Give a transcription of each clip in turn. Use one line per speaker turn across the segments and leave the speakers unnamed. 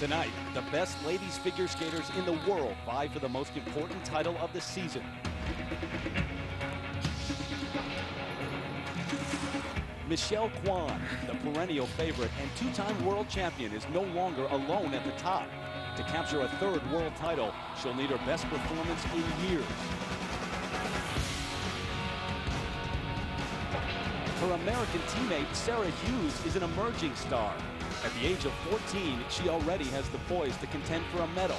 Tonight, the best ladies figure skaters in the world vie for the most important title of the season. Michelle Kwan, the perennial favorite and two-time world champion, is no longer alone at the top. To capture a third world title, she'll need her best performance in years. Her American teammate, Sarah Hughes, is an emerging star. At the age of 14, she already has the poise to contend for a medal.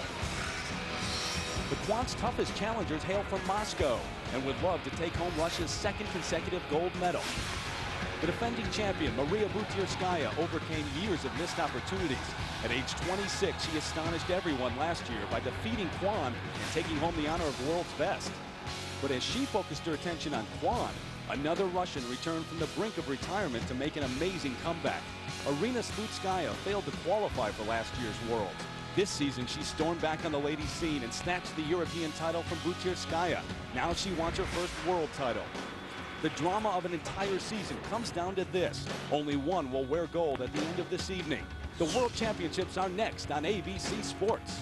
The Kwan's toughest challengers hail from Moscow and would love to take home Russia's second consecutive gold medal. The defending champion, Maria Butyrskaya, overcame years of missed opportunities. At age 26, she astonished everyone last year by defeating Kwan and taking home the honor of world's best. But as she focused her attention on Kwan, another Russian returned from the brink of retirement to make an amazing comeback. Arina Slutskaya failed to qualify for last year's Worlds. This season, she stormed back on the ladies' scene and snatched the European title from Butyrskaya. Now she wants her first world title. The drama of an entire season comes down to this. Only one will wear gold at the end of this evening. The World Championships are next on ABC Sports.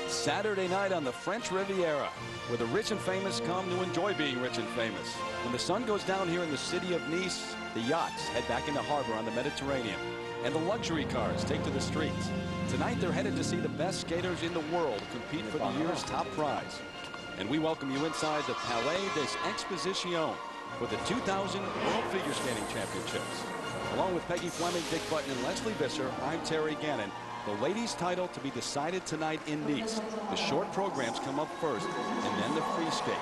Saturday night on the French Riviera, where the rich and famous come to enjoy being rich and famous. When the sun goes down here in the city of Nice, the yachts head back into harbor on the Mediterranean, and the luxury cars take to the streets. Tonight they're headed to see the best skaters in the world compete for the year's top prize. And we welcome you inside the Palais des Expositions for the 2000 World Figure Skating Championships. Along with Peggy Fleming, Dick Button, and Leslie Visser, I'm Terry Gannon. The ladies' title to be decided tonight in Nice. The short programs come up first, and then the free skate.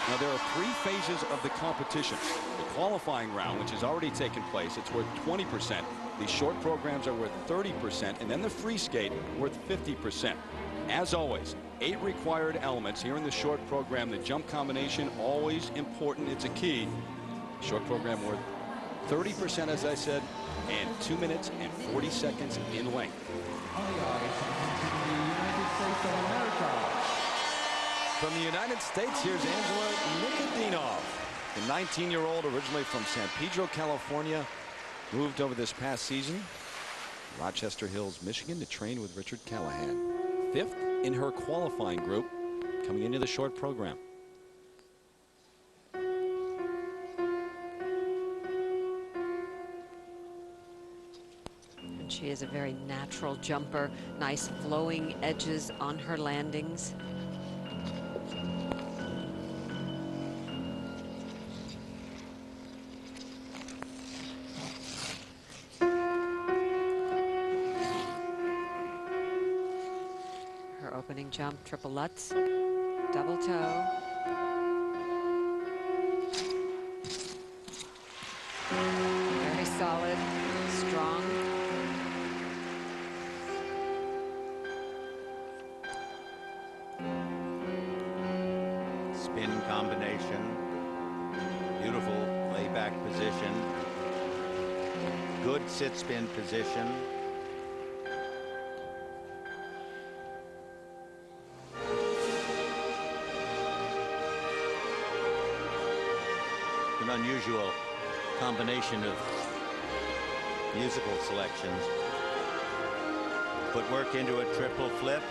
Now, there are three phases of the competition. The qualifying round, which has already taken place, it's worth 20%. The short programs are worth 30%, and then the free skate worth 50%. As always, 8 required elements here in the short program. The jump combination, always important. It's a key. Short program worth 30%, as I said, and 2 minutes and 40 seconds in length. From the United States, here's Angela Nikodinov. The 19-year-old, originally from San Pedro, California, moved over this past season to Rochester Hills, Michigan, to train with Richard Callahan. 5th in her qualifying group, coming into the short program.
She is a very natural jumper, nice flowing edges on her landings. Her opening jump, triple Lutz, double toe. Very solid, strong.
Spin combination, beautiful layback position, good sit spin position. An unusual combination of musical selections. Put work into a triple flip.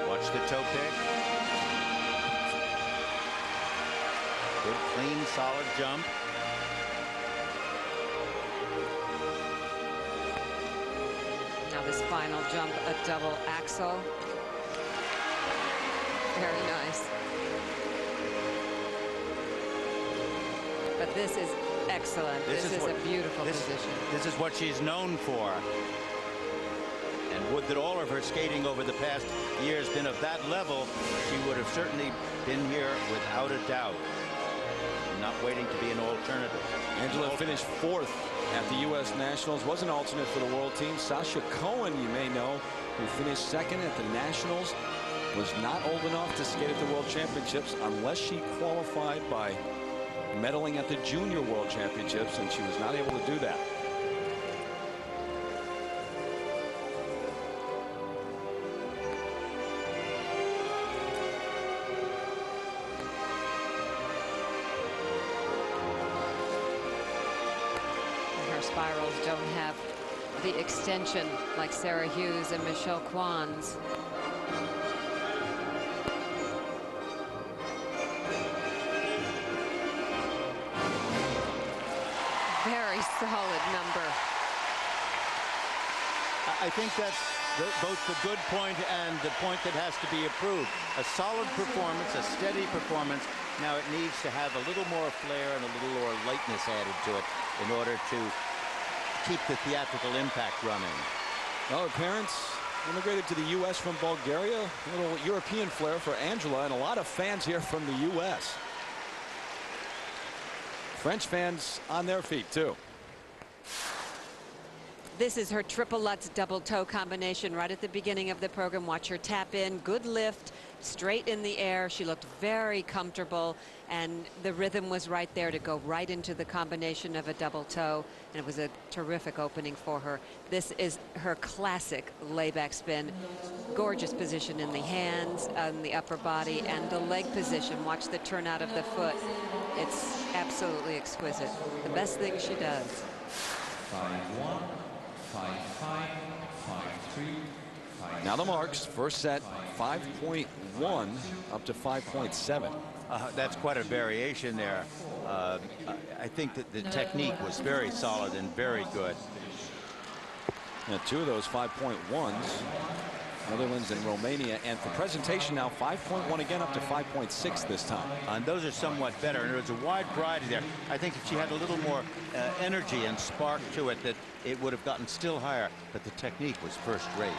Watch the toe pick. Good, clean, solid jump.
Now this final jump, a double axel. Very nice. But this is excellent. This is a beautiful position.
This is what she's known for. And would that all of her skating over the past years been of that level, she would have certainly been here without a doubt. Not waiting to be an alternative.
Angela finished 4th at the U.S. Nationals, was an alternate for the world team. Sasha Cohen, you may know, who finished 2nd at the Nationals, was not old enough to skate at the World Championships unless she qualified by medaling at the Junior World Championships, and she was not able to do that.
Her spirals don't have the extension like Sarah Hughes and Michelle Kwan's. Very solid number.
I think that's both the good point and the point that has to be approved. A solid performance, a steady performance. Now it needs to have a little more flair and a little more lightness added to it in order to keep the theatrical impact running.
Well, her parents immigrated to the U.S. from Bulgaria. A little European flair for Angela, and a lot of fans here from the U.S. French fans on their feet, too.
This is her triple Lutz double toe combination right at the beginning of the program. Watch her tap in, good lift, straight in the air. She looked very comfortable, and the rhythm was right there to go right into the combination of a double toe, and it was a terrific opening for her. This is her classic layback spin. Gorgeous position in the hands, on the upper body, and the leg position. Watch the turnout of the foot. It's absolutely exquisite. The best thing she does.
5-1. 5-5, 5-3, 5.
Now the marks. First set 5.1 up to 5.7.
That's quite a variation there. I think that the technique was very solid and very good.
And two of those 5.1s, Netherlands and Romania, and for presentation now 5.1 again up to 5.6 this time.
And those are somewhat better, and there's a wide variety there. I think if she had a little more energy and spark to it, that it would have gotten still higher, but the technique was first rate.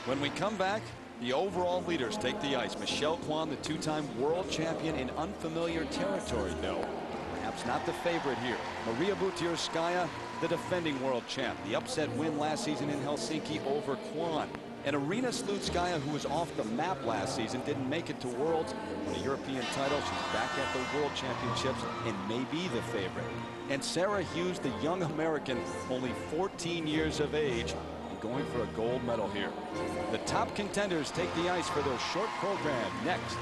When we come back, the overall leaders take the ice. Michelle Kwan, the two-time world champion, in unfamiliar territory, though. Perhaps not the favorite here. Maria Butyrskaya, the defending world champ. The upset win last season in Helsinki over Kwan. And Arina Slutskaya, who was off the map last season, didn't make it to Worlds. Won a European title. She's back at the World Championships and may be the favorite. And Sarah Hughes, the young American, only 14 years of age, and going for a gold medal here. The top contenders take the ice for their short program next.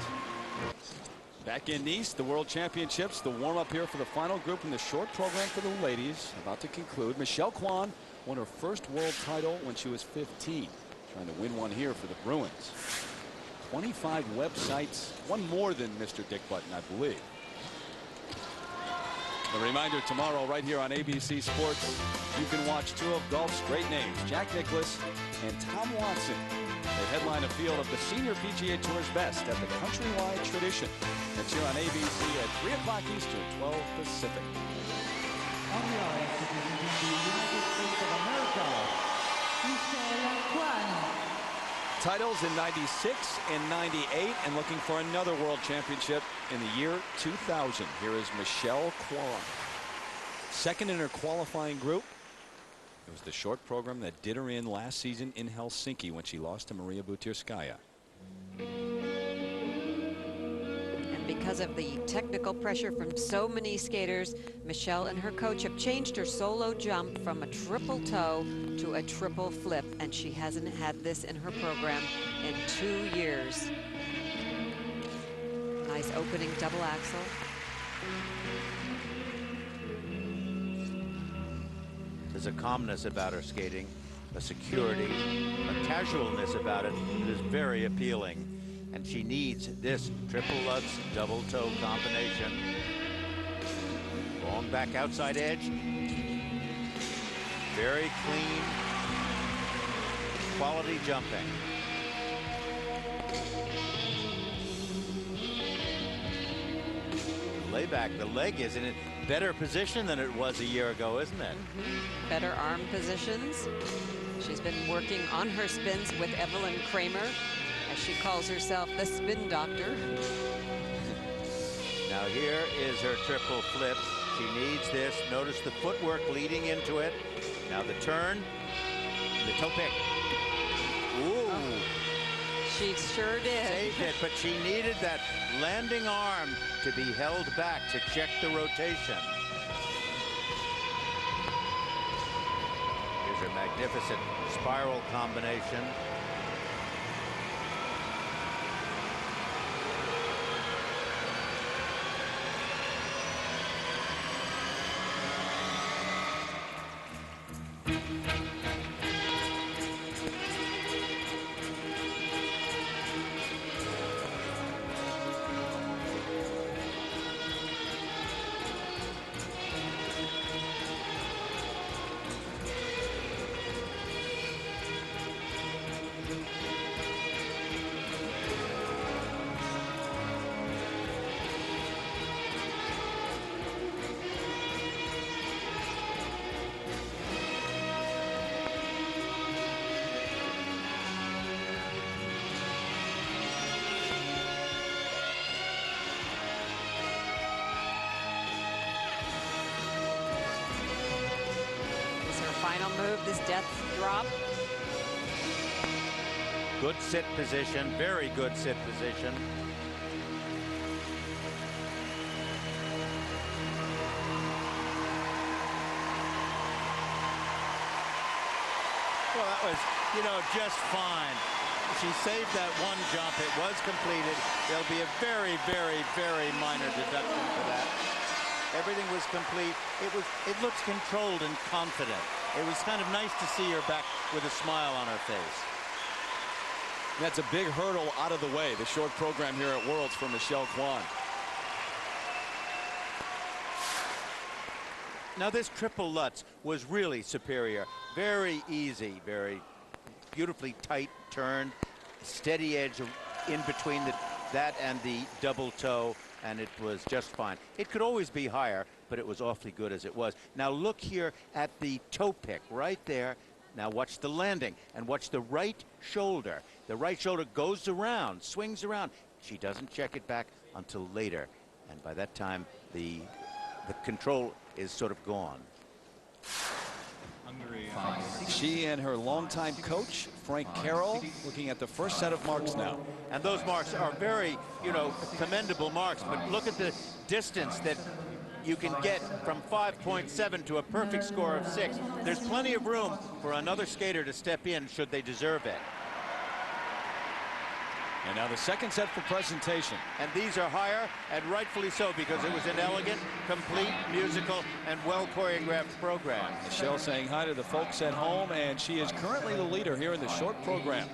Back in Nice, the World Championships, the warm-up here for the final group in the short program for the ladies. About to conclude. Michelle Kwan won her first world title when she was 15. Trying to win one here for the Bruins. 25 websites, one more than Mr. Dick Button, I believe. A reminder, tomorrow right here on ABC Sports, you can watch two of golf's great names, Jack Nicklaus and Tom Watson. They headline a field of the senior PGA Tour's best at the Countrywide Tradition. That's here on ABC at 3 o'clock Eastern, 12 Pacific.
On the ice, representing the United States of America, Michelle Kwan.
Titles in 96 and 98, and looking for another world championship in the year 2000. Here is Michelle Kwan. Second in her qualifying group. It was the short program that did her in last season in Helsinki when she lost to Maria Butyrskaya.
And because of the technical pressure from so many skaters, Michelle and her coach have changed her solo jump from a triple toe to a triple flip, and she hasn't had this in her program in 2 years. Nice opening double axel.
There's a calmness about her skating, a security, a casualness about it that is very appealing. And she needs this triple Lutz double toe combination. Long back outside edge. Very clean, quality jumping. Layback, the leg is in a better position than it was a year ago, isn't it?
Better arm positions. She's been working on her spins with Evelyn Kramer, as she calls herself the spin doctor.
Now here is her triple flip. She needs this. Notice the footwork leading into it. Now the turn, the toe pick. Ooh.
Oh, she sure did.
Saved it, but she needed that landing arm to be held back to check the rotation. Here's her magnificent spiral combination.
final move, this death drop.
Good sit position, very good sit position. Well, that was, you know, just fine. She saved that one jump. It was completed. There'll be a very, very, very minor deduction for that. Everything was complete. It looks controlled and confident. It was kind of nice to see her back with a smile on her face.
That's a big hurdle out of the way. The short program here at Worlds for Michelle Kwan.
Now this triple Lutz was really superior. Very easy, very beautifully tight turn, steady edge in between that and the double toe, and it was just fine. It could always be higher, but it was awfully good as it was. Now look here at the toe pick right there. Now watch the landing and watch the right shoulder. The right shoulder goes around, swings around. She doesn't check it back until later, and by that time the control is sort of gone.
She and her longtime coach, Frank Carroll, looking at the first set of marks now.
And those marks are very, you know, commendable marks, but look at the distance that you can get from 5.7 to a perfect score of 6. There's plenty of room for another skater to step in should they deserve it.
And now the second set for presentation.
And these are higher, and rightfully so, because it was an elegant, complete, musical, and well-choreographed program.
Michelle saying hi to the folks at home, and she is currently the leader here in the short program.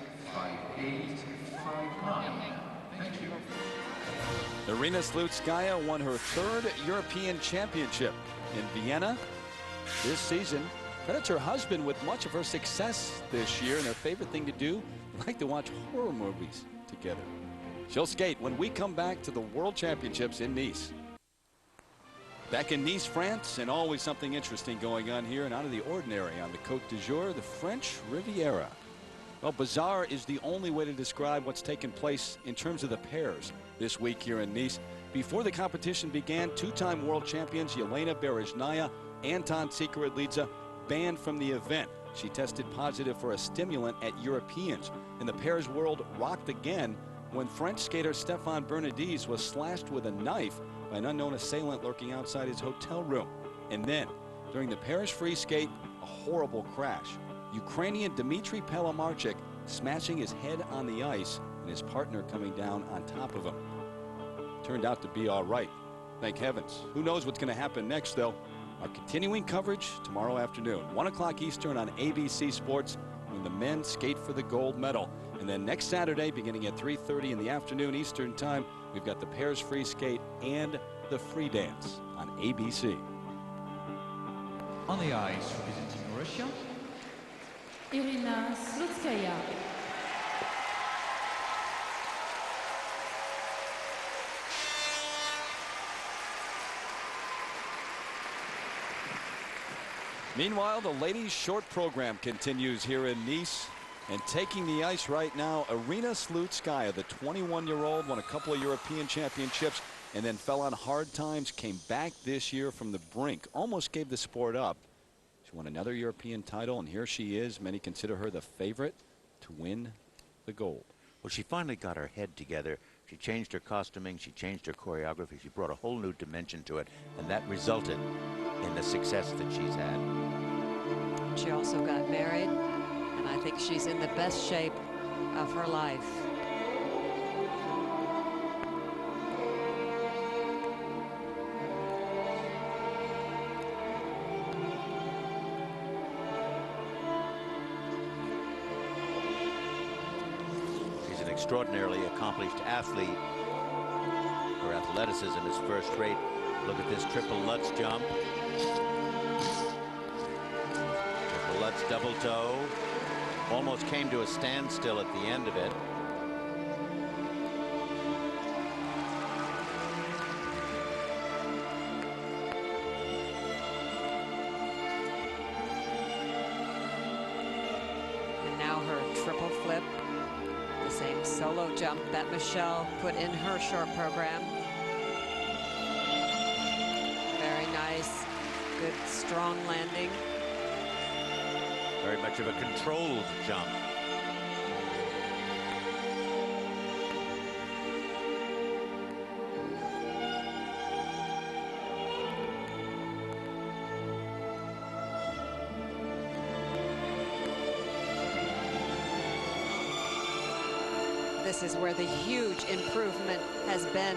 Irina Slutskaya won her third European championship in Vienna this season. Credits her husband with much of her success this year, and their favorite thing to do, like to watch horror movies together. She'll skate when we come back to the World Championships in Nice. Back in Nice, France, and always something interesting going on here and out of the ordinary on the Côte d'Azur, the French Riviera. Well, bizarre is the only way to describe what's taken place in terms of the pairs this week here in Nice. Before the competition began, two-time world champions Yelena Berezhnaya, Anton Tsikouridze banned from the event. She tested positive for a stimulant at Europeans, and the pairs world rocked again when French skater Stéphane Bernardes was slashed with a knife by an unknown assailant lurking outside his hotel room. And then, during the pairs free skate, a horrible crash. Ukrainian Dmitry Pelamarchik smashing his head on the ice and his partner coming down on top of him. Turned out to be all right, thank heavens. Who knows what's going to happen next, though? Our continuing coverage tomorrow afternoon, 1 o'clock Eastern on ABC Sports, when the men skate for the gold medal. And then next Saturday, beginning at 3:30 in the afternoon Eastern time, we've got the pairs free skate and the free dance on ABC.
On the ice, representing Russia,
Irina Slutskaya.
Meanwhile, the ladies' short program continues here in Nice. And taking the ice right now, Irina Slutskaya, the 21-year-old, won a couple of European championships and then fell on hard times, came back this year from the brink, almost gave the sport up. She won another European title, and here she is. Many consider her the favorite to win the gold.
Well, she finally got her head together. She changed her costuming, she changed her choreography, she brought a whole new dimension to it, and that resulted in the success that she's had.
She also got married, and I think she's in the best shape of her life.
She's an extraordinarily accomplished athlete. Her athleticism is first rate. Look at this triple Lutz jump. Triple Lutz double toe. Almost came to a standstill at the end of it.
And now her triple flip, the same solo jump that Michelle put in her short program. Very nice, good strong landing.
Very much of a controlled jump.
This is where the huge improvement has been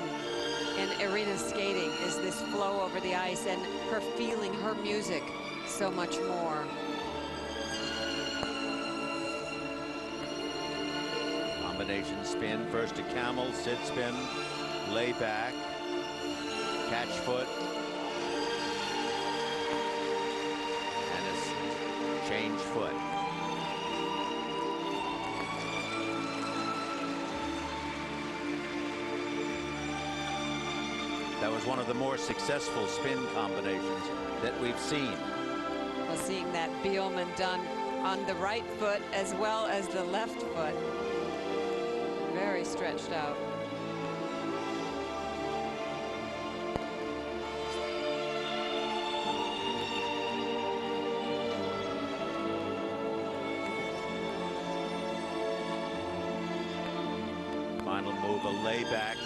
in Irina's skating, is this flow over the ice and her feeling her music so much more.
Combination spin, first a camel, sit spin, lay back, catch foot, and a change foot. That was one of the more successful spin combinations that we've seen.
Well, seeing that Bielman done on the right foot as well as the left foot. Very stretched out.
Final move, a layback.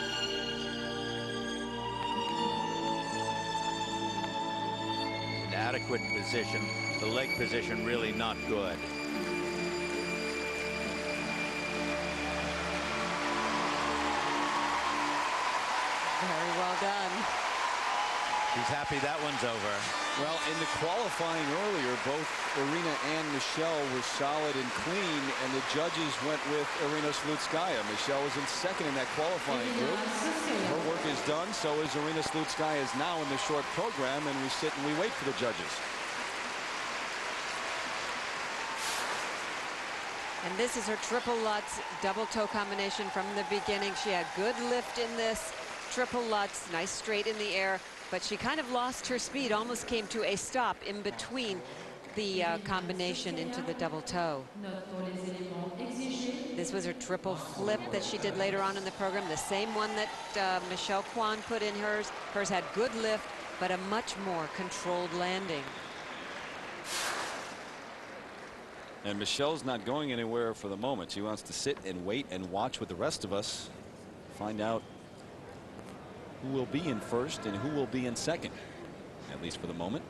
Adequate position, the leg position really not good.
Very well done.
He's happy that one's over.
Well, in the qualifying earlier, both Irina and Michelle were solid and clean, and the judges went with Irina Slutskaya. Michelle was in second in that qualifying group. Her work is done, so is Irina Slutskaya is now in the short program, and we sit and we wait for the judges.
And this is her triple Lutz double toe combination from the beginning. She had good lift in this triple Lutz, nice straight in the air, but she kind of lost her speed, almost came to a stop in between the combination into the double toe. This was her triple flip that she did later on in the program, the same one that Michelle Kwan put in hers. Hers had good lift, but a much more controlled landing.
And Michelle's not going anywhere for the moment. She wants to sit and wait and watch with the rest of us, find out who will be in first and who will be in second, at least for the moment.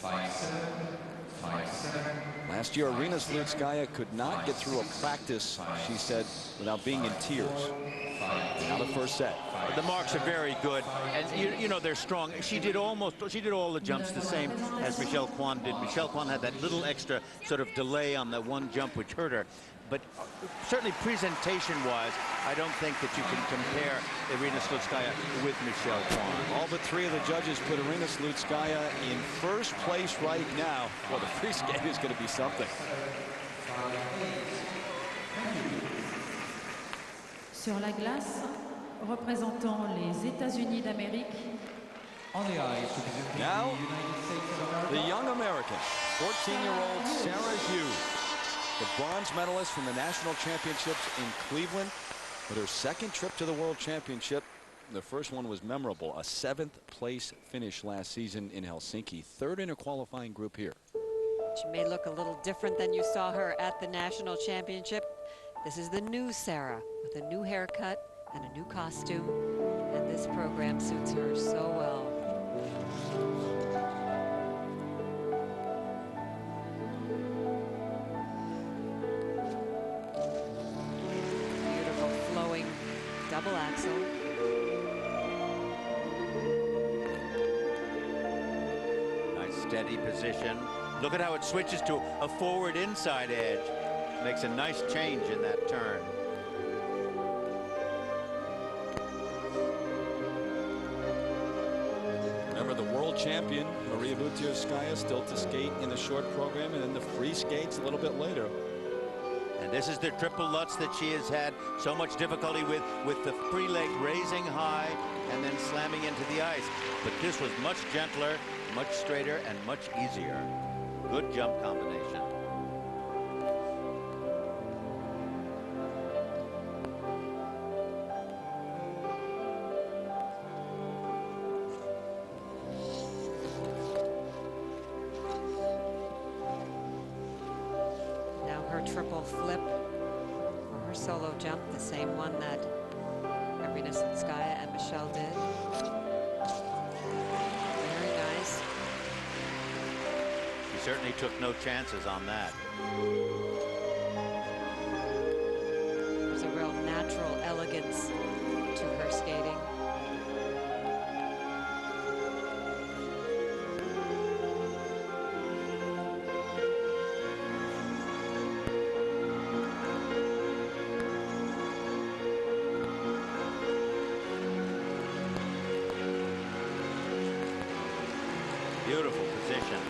5-7.
Last year, Irina Slutskaya could not get through a practice, she said, without being in tears. Now the first set.
The marks are very good, and you know they're strong. She did all the jumps the same as Michelle Kwan did. Michelle Kwan had that little extra sort of delay on the one jump which hurt her. But certainly presentation-wise, I don't think that you can compare Irina Slutskaya with Michelle Kwan.
All but three of the judges put Irina Slutskaya in first place right now. Well, the free skate is going to be something.
Sur la glace, représentant les États-Unis d'Amérique.
On the ice, representing
Now,
the United States of America.
the young American, 14-year-old Sarah Hughes, the bronze medalist from the national championships in Cleveland, with her second trip to the World Championship. The first one was memorable, a 7th place finish last season in Helsinki, third in a qualifying group here.
She may look a little different than you saw her at the national championship. This is the new Sarah with a new haircut and a new costume, and this program suits her so well. Beautiful flowing double axel.
Nice steady position. Look at how it switches to a forward inside edge. Makes a nice change in that turn.
Remember, the world champion, Maria Butyrskaya, still to skate in the short program, and then the free skates a little bit later.
And this is the triple Lutz that she has had so much difficulty with the free leg raising high and then slamming into the ice. But this was much gentler, much straighter, and much easier. Good jump combination.
triple flip for her solo jump, the same one that Irina Slutskaya and Michelle did. Very nice.
She certainly took no chances on that.
There's a real natural elegance to her skating.
Beautiful position.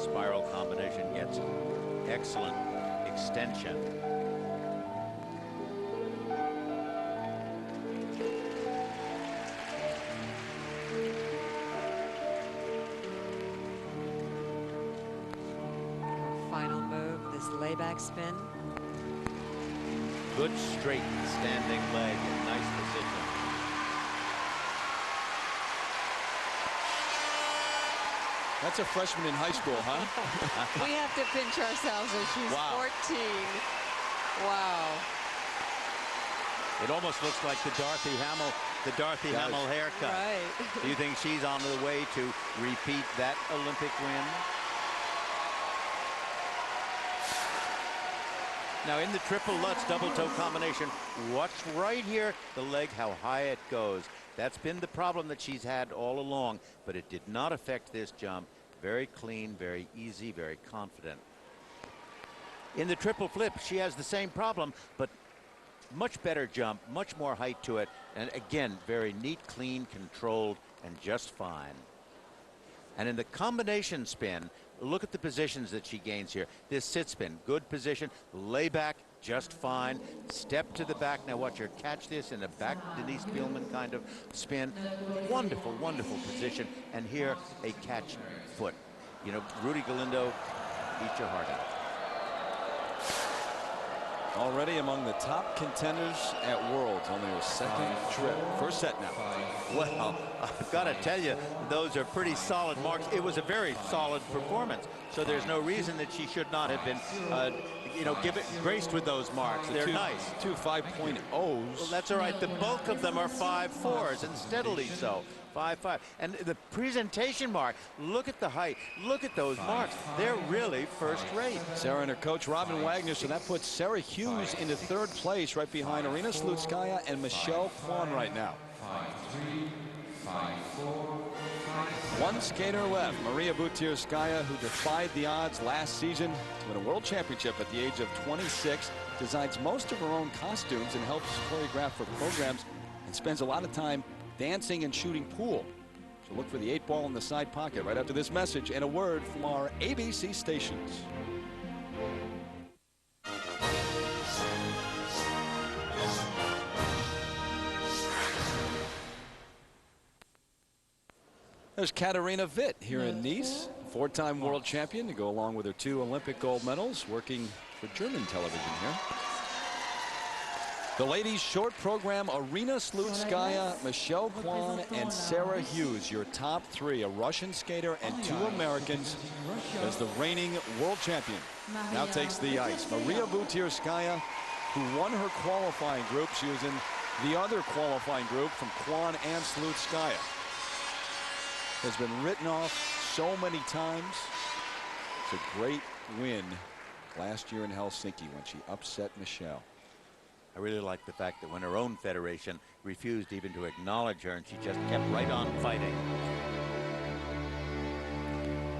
Spiral combination gets excellent extension.
Final move, this layback spin.
Good straight standing leg in nice position.
That's a freshman in high school, huh?
We have to pinch ourselves as she's
Wow.
14. Wow.
It almost looks like the Dorothy Hamill haircut.
Right.
Do you think she's on the way to repeat that Olympic win? Now in the triple Lutz double toe combination, watch right here, the leg, how high it goes. That's been the problem that she's had all along, but it did not affect this jump. Very clean, very easy, very confident. In the triple flip, she has the same problem, but much better jump, much more height to it, and again, very neat, clean, controlled, and just fine. And in the combination spin, look at the positions that she gains here. This sit spin, good position, layback, just fine. Step to the back. Now watch her catch this in a back Denise Spielman kind of spin. Wonderful, wonderful position. And here, a catch foot. You know, Rudy Galindo, eat your heart out.
Already among the top contenders at Worlds, only her second trip. First set now.
Well, I've got to tell you, those are pretty solid marks. It was a very solid performance, so there's no reason that she should not have been, you know, graced with those marks. They're nice.
Two 5.0s.
Well, that's all right. The bulk of them are 5.4s, and steadily so. 5.5. And the presentation mark, look at the height. Look at those marks. They're really first rate.
Sarah and her coach, Robin Wagner, so that puts Sarah Hughes into third place right behind Irina Slutskaya and Michelle Kwan right now.
5-3, 5-4, 5-4.
One skater left, Maria Butyrskaya, who defied the odds last season to win a world championship at the age of 26, designs most of her own costumes and helps choreograph for programs and spends a lot of time dancing and shooting pool. So look for the 8-ball in the side pocket right after this message and a word from our ABC stations. There's Katarina Witt here in Nice, four-time world champion to go along with her 2 Olympic gold medals, working for German television here. The ladies' short program, Irina Slutskaya, Michelle Kwan, and Sarah Hughes, your top 3, a Russian skater and 2 Americans, as the reigning world champion now takes the ice. Maria Butyrskaya, who won her qualifying group. She was in the other qualifying group from Kwan and Slutskaya. Has been written off so many times. It's a great win last year in Helsinki when she upset Michelle.
I really like the fact that when her own federation refused even to acknowledge her, and she just kept right on fighting.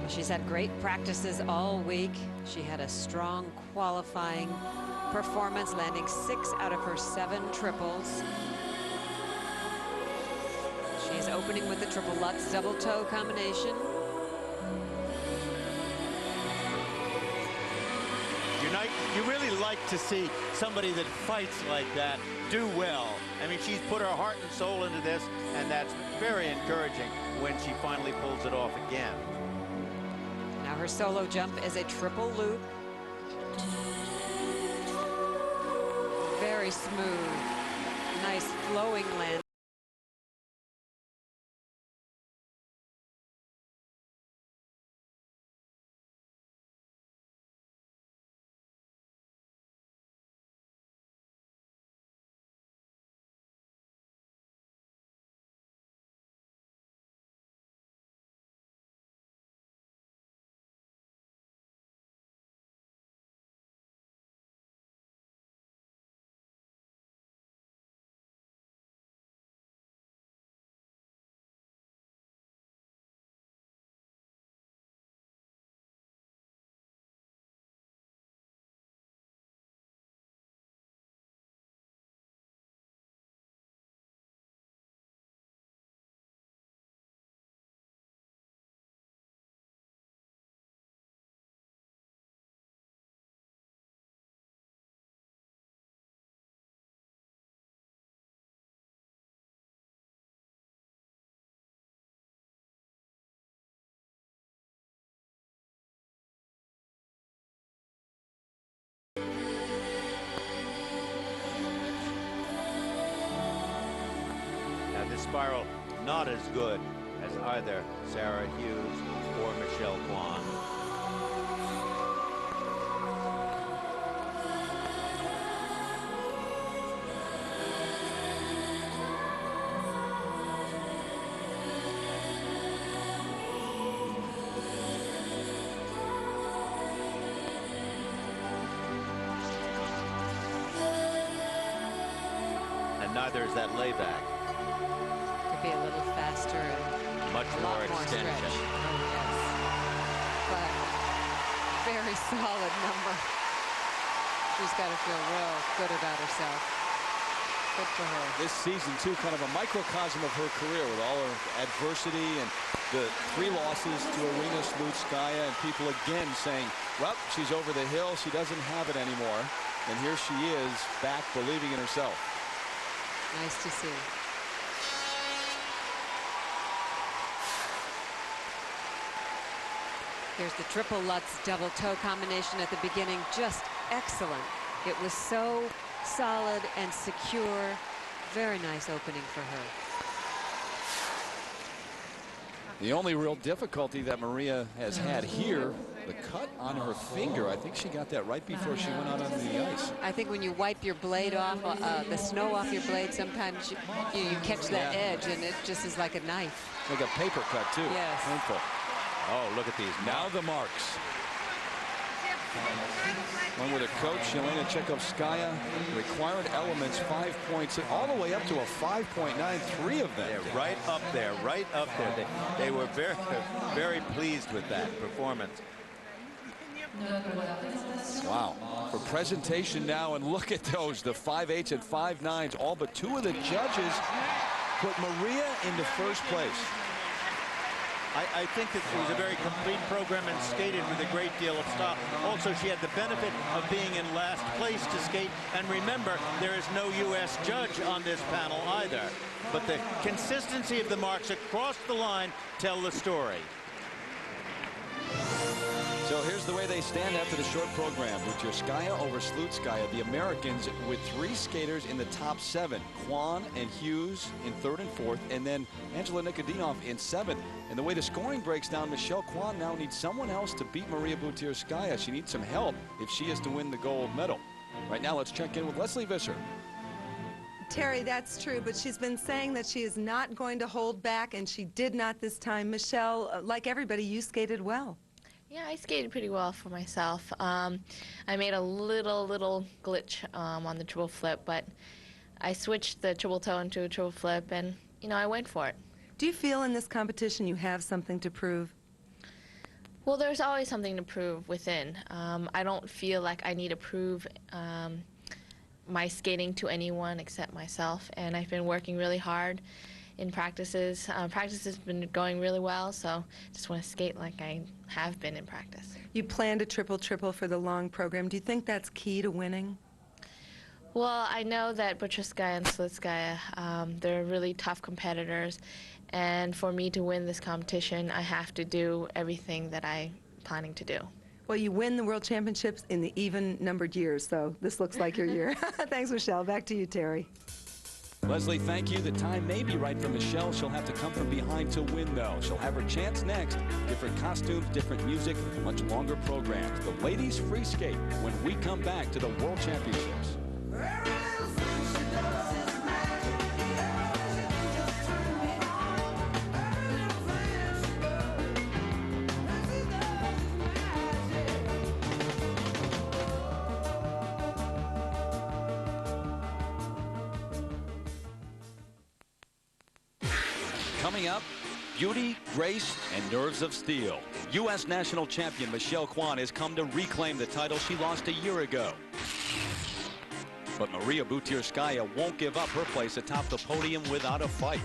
She's had great practices all week. She had a strong qualifying performance, landing 6 out of her 7 triples. She's opening with the triple Lutz double toe combination.
You really like to see somebody that fights like that do well. I mean, she's put her heart and soul into this, and that's very encouraging when she finally pulls it off again.
Now her solo jump is a triple loop. Very smooth. Nice flowing land.
Now this spiral not as good as either Sarah Hughes or Michelle Kwan. And neither is that layback.
Could be a little faster and
Much
a
more
lot more
extension.
stretch. Oh, yes. But very solid number. She's got to feel real good about herself. Good for her.
This season, too, kind of a microcosm of her career with all her adversity and the 3 losses to Arina Slutskaya, and people again saying, well, she's over the hill. She doesn't have it anymore. And here she is back believing in herself.
Nice to see. Here's the triple Lutz double toe combination at the beginning. Just excellent. It was so solid and secure. Very nice opening for her.
The only real difficulty that Maria has had here, the cut on her finger. I think she got that right before she went out on the ice.
I think when you wipe your blade off, the snow off your blade, sometimes you catch that edge, and it just is like a knife.
Like a paper cut, too.
Yes.
Painful.
Oh, look at these.
Now the marks. One with her coach, Yelena Tchaikovskaya. Required elements, 5 points, all the way up to a 5.93 of them.
They're right up there, right up there. They were very, very pleased with that performance.
Wow. For presentation now, and look at those, the 5.8s and 5.9s. All but 2 of the judges put Maria into first place.
I think that it was a very complete program and skated with a great deal of style. Also, she had the benefit of being in last place to skate. And remember, there is no U.S. judge on this panel either. But the consistency of the marks across the line tell the story.
So here's the way they stand after the short program. Butyrskaya over Slutskaya. The Americans with 3 skaters in the top 7. Kwan and Hughes in 3rd and 4th, and then Angela Nikodinov in 7th. And the way the scoring breaks down, Michelle Kwan now needs someone else to beat Maria Butyrskaya. She needs some help if she is to win the gold medal. Right now, let's check in with Leslie Visser.
Terry, that's true, but she's been saying that she is not going to hold back, and she did not this time. Michelle, like everybody, you skated well.
Yeah, I skated pretty well for myself. I made a little glitch on the triple flip, but I switched the triple toe into a triple flip, and, you know, I went for it.
Do you feel in this competition you have something to prove?
Well, there's always something to prove within. I don't feel like I need to prove my skating to anyone except myself, and I've been working really hard in practices. Practice has been going really well, so just want to skate like I have been in practice.
You planned a triple-triple for the long program. Do you think that's key to winning?
Well, I know that Butyrskaya and Slutskaya, they're really tough competitors, and for me to win this competition, I have to do everything that I'm planning to do.
Well, you win the World Championships in the even-numbered years, so this looks like your year. Thanks, Michelle. Back to you, Terry.
Leslie, thank you. The time may be right for Michelle. She'll have to come from behind to win, though. She'll have her chance next. Different costumes, different music, much longer programs. The ladies free skate when we come back to the World Championships. Coming up, beauty, grace, and nerves of steel. U.S. national champion Michelle Kwan has come to reclaim the title she lost a year ago. But Maria Butirskaya won't give up her place atop the podium without a fight.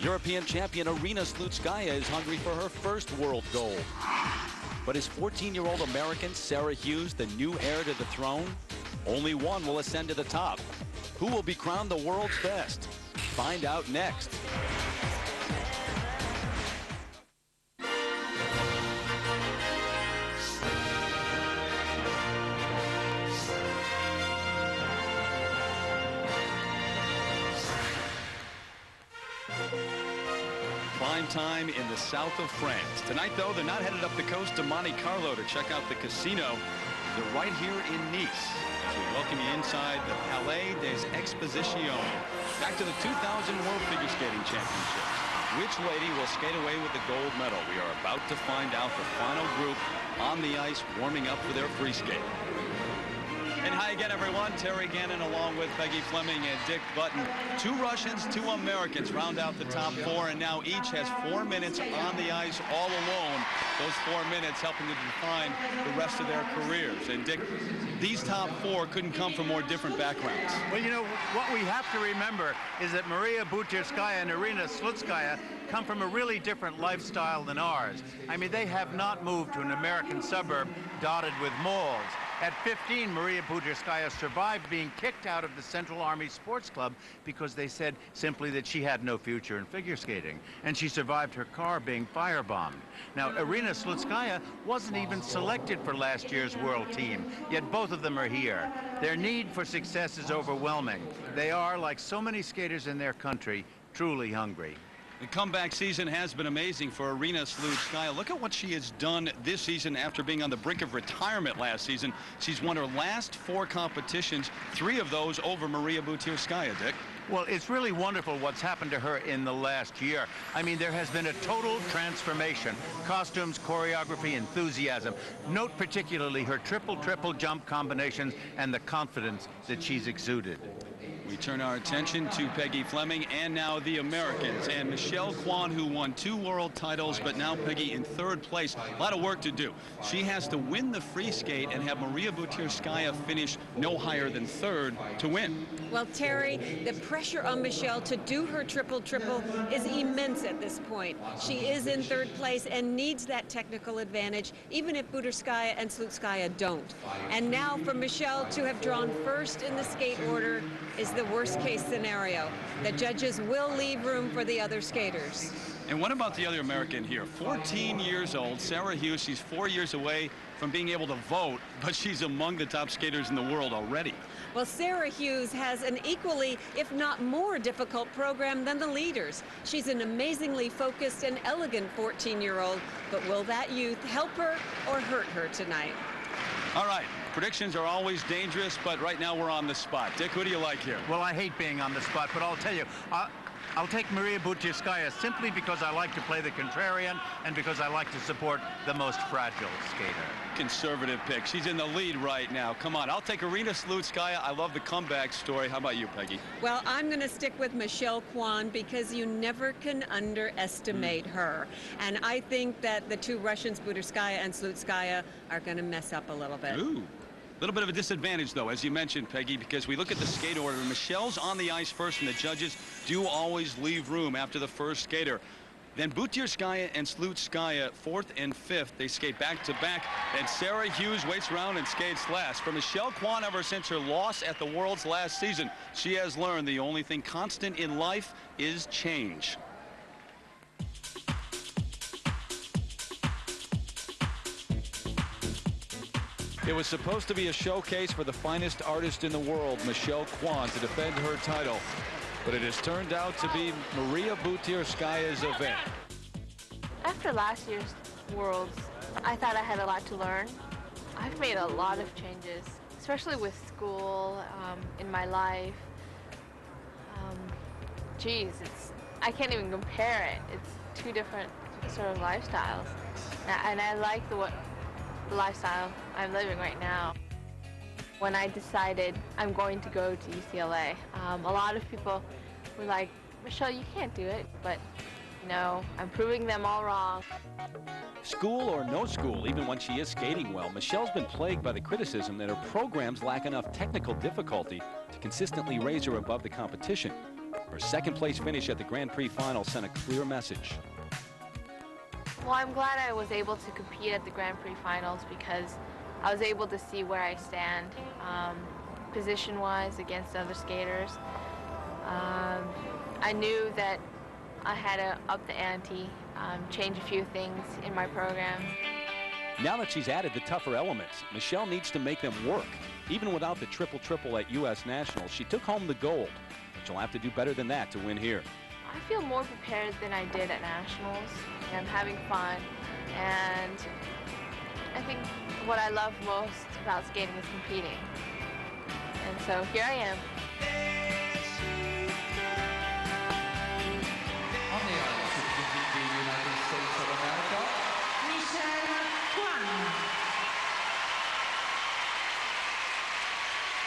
European champion Arina Slutskaya is hungry for her first world gold. But is 14-year-old American Sarah Hughes the new heir to the throne? Only one will ascend to the top. Who will be crowned the world's best? Find out next. Prime time in the south of France. Tonight, though, they're not headed up the coast to Monte Carlo to check out the casino. They're right here in Nice as we welcome you inside the Palais des Expositions. Back to the 2000 World Figure Skating Championships. Which lady will skate away with the gold medal? We are about to find out. The final group on the ice warming up for their free skate. And hi again, everyone. Terry Gannon along with Peggy Fleming and Dick Button. 2 Russians, 2 Americans round out the top 4, and now each has 4 minutes on the ice all alone. Those 4 minutes helping to define the rest of their careers. And Dick, these top 4 couldn't come from more different backgrounds.
Well, you know, what we have to remember is that Maria Butirskaya and Arina Slutskaya come from a really different lifestyle than ours. I mean, they have not moved to an American suburb dotted with malls. At 15, Maria Butirskaya survived being kicked out of the Central Army Sports Club because they said simply that she had no future in figure skating. And she survived her car being firebombed. Now, Arina Slutskaya wasn't even selected for last year's world team, yet both of them are here. Their need for success is overwhelming. They are, like so many skaters in their country, truly hungry.
The comeback season has been amazing for Arina Slutskaya. Look at what she has done this season after being on the brink of retirement last season. She's won her last 4 competitions, 3 of those over Maria Butirskaya, Dick.
Well, it's really wonderful what's happened to her in the last year. I mean, there has been a total transformation. Costumes, choreography, enthusiasm. Note particularly her triple jump combinations and the confidence that she's exuded.
We turn our attention to Peggy Fleming and now the Americans. And Michelle Kwan, who won 2 world titles, but now Peggy in 3rd place. A lot of work to do. She has to win the free skate and have Maria Butirskaya finish no higher than 3rd to win.
Well, Terry, the pressure on Michelle to do her triple is immense at this point. She is in 3rd place and needs that technical advantage, even if Butirskaya and Slutskaya don't. And now for Michelle to have drawn 1st in the skate order is the worst-case scenario. The judges will leave room for the other skaters.
And what about the other American here? 14 years old, Sarah Hughes. She's 4 years away from being able to vote, but she's among the top skaters in the world already.
Well, Sarah Hughes has an equally, if not more, difficult program than the leaders. She's an amazingly focused and elegant 14-year-old, but will that youth help her or hurt her tonight?
All right. Predictions are always dangerous, but right now we're on the spot. Dick, who do you like here?
Well, I hate being on the spot, but I'll tell you, I'll take Maria Butirskaya simply because I like to play the contrarian and because I like to support the most fragile skater.
Conservative pick. She's in the lead right now. Come on, I'll take Arina Slutskaya. I love the comeback story. How about you, Peggy?
Well, I'm going to stick with Michelle Kwan because you never can underestimate her. And I think that the 2 Russians, Butirskaya and Slutskaya, are going to mess up a little bit.
Ooh. A little bit of a disadvantage, though, as you mentioned, Peggy, because we look at the skate order. Michelle's on the ice first, and the judges do always leave room after the first skater. Then Butirskaya and Slutskaya, 4th and 5th. They skate back-to-back, and Sarah Hughes waits around and skates last. For Michelle Kwan, ever since her loss at the Worlds last season, she has learned the only thing constant in life is change. It was supposed to be a showcase for the finest artist in the world, Michelle Kwan, to defend her title. But it has turned out to be Maria Butirskaya's event.
After last year's Worlds, I thought I had a lot to learn. I've made a lot of changes, especially with school, in my life. I can't even compare it. It's two different sort of lifestyles. And I like the lifestyle I'm living right now. When I decided I'm going to go to UCLA, a lot of people were like, Michelle, you can't do it. But no, I'm proving them all wrong.
School or no school, even when she is skating well, Michelle's been plagued by the criticism that her programs lack enough technical difficulty to consistently raise her above the competition. Her second-place finish at the Grand Prix final sent a clear message.
Well, I'm glad I was able to compete at the Grand Prix finals because I was able to see where I stand position-wise against other skaters. I knew that I had to up the ante, change a few things in my program.
Now that she's added the tougher elements, Michelle needs to make them work. Even without the triple-triple at U.S. Nationals, she took home the gold. But she'll have to do better than that to win here.
I feel more prepared than I did at Nationals. I'm having fun, and I think what I love most about skating is competing. And so here I am.
On the ice, representing the United States of America, Michelle Kwan.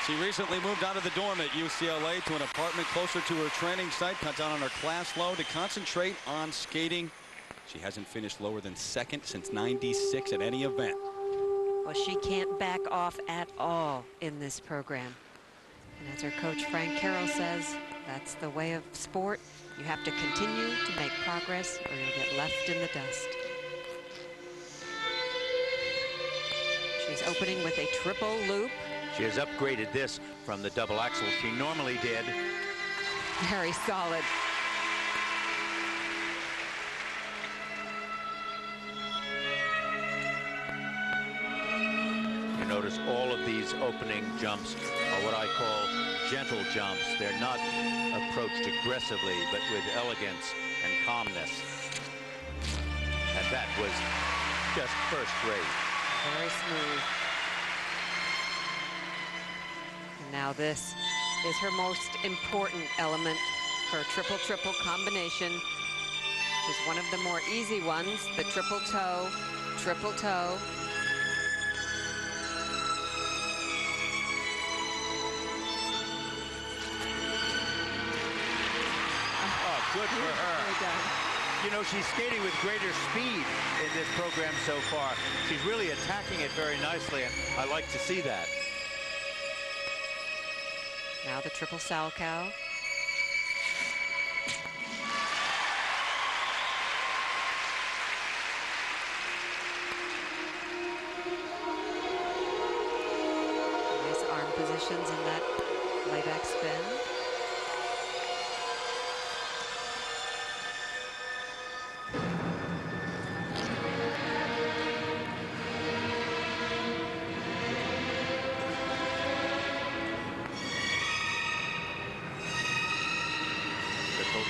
She recently moved out of the dorm at UCLA to an apartment closer to her training site, cut down on her class load to concentrate on skating. She hasn't finished lower than second since '96 at any event.
Well, she can't back off at all in this program. And as her coach Frank Carroll says, that's the way of sport. You have to continue to make progress or you'll get left in the dust. She's opening with a triple loop.
She has upgraded this from the double axel she normally did.
Very solid.
You notice all of these opening jumps are what I call gentle jumps. They're not approached aggressively, but with elegance and calmness. And that was just first rate.
Very smooth. And now this is her most important element, her triple-triple combination, which is one of the more easy ones, the triple toe, triple toe.
Good for her. You know, she's skating with greater speed in this program so far. She's really attacking it very nicely, and I like to see that.
Now the triple Salchow. Nice arm positions in that layback spin.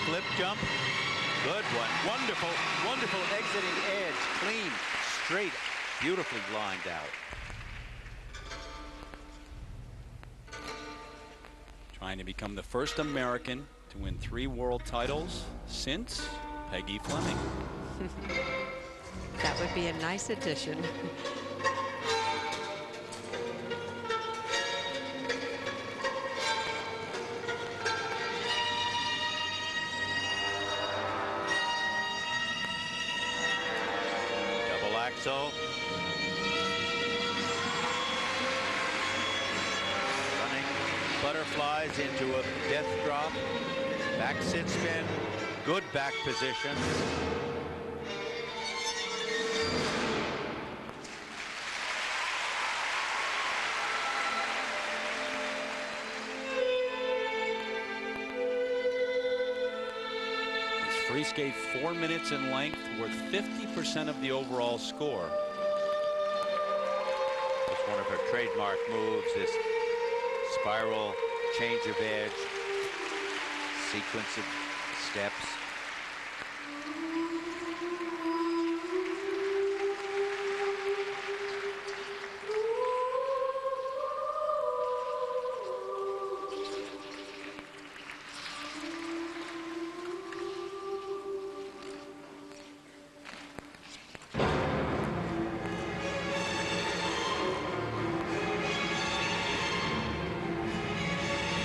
Flip jump. Good one. Wonderful, wonderful exiting edge. Clean, straight, beautifully lined out.
Trying to become the first American to win 3 world titles since Peggy Fleming.
That would be a nice addition.
So running butterflies into a death drop, back sit spin, good back position.
Free skate 4 minutes in length, worth 50% of the overall score. Just
one of her trademark moves, this spiral change of edge, sequence of steps.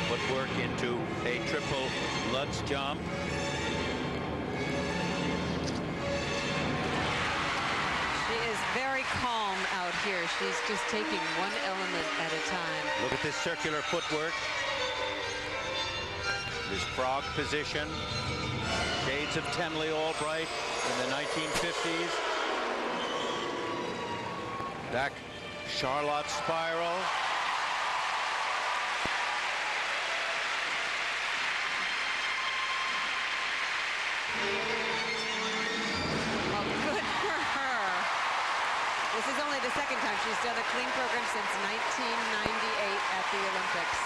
Footwork into a triple Lutz jump.
She is very calm out here. She's just taking one element at a time.
Look at this circular footwork. This frog position. Shades of Tenley Albright in the 1950s. Back Charlotte spiral.
This is only the second time she's done a clean program since 1998 at the Olympics.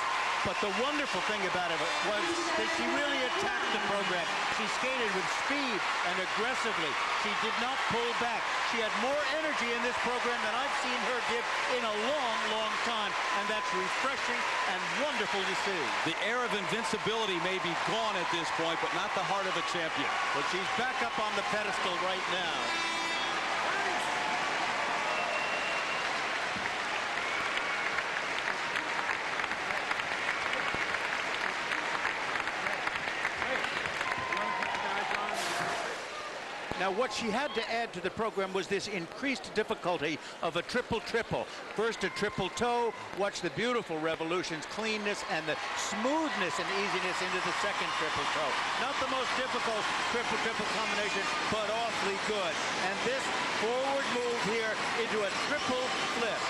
But the wonderful thing about it was that she really attacked the program. She skated with speed and aggressively. She did not pull back. She had more energy in this program than I've seen her give in a long, long time. And that's refreshing and wonderful to see.
The air of invincibility may be gone at this point, but not the heart of a champion.
But she's back up on the pedestal right now. Now, what she had to add to the program was this increased difficulty of a triple-triple. First, a triple toe. Watch the beautiful revolutions, cleanness, and the smoothness and easiness into the second triple toe. Not the most difficult triple-triple combination, but awfully good. And this forward move here into a triple flip.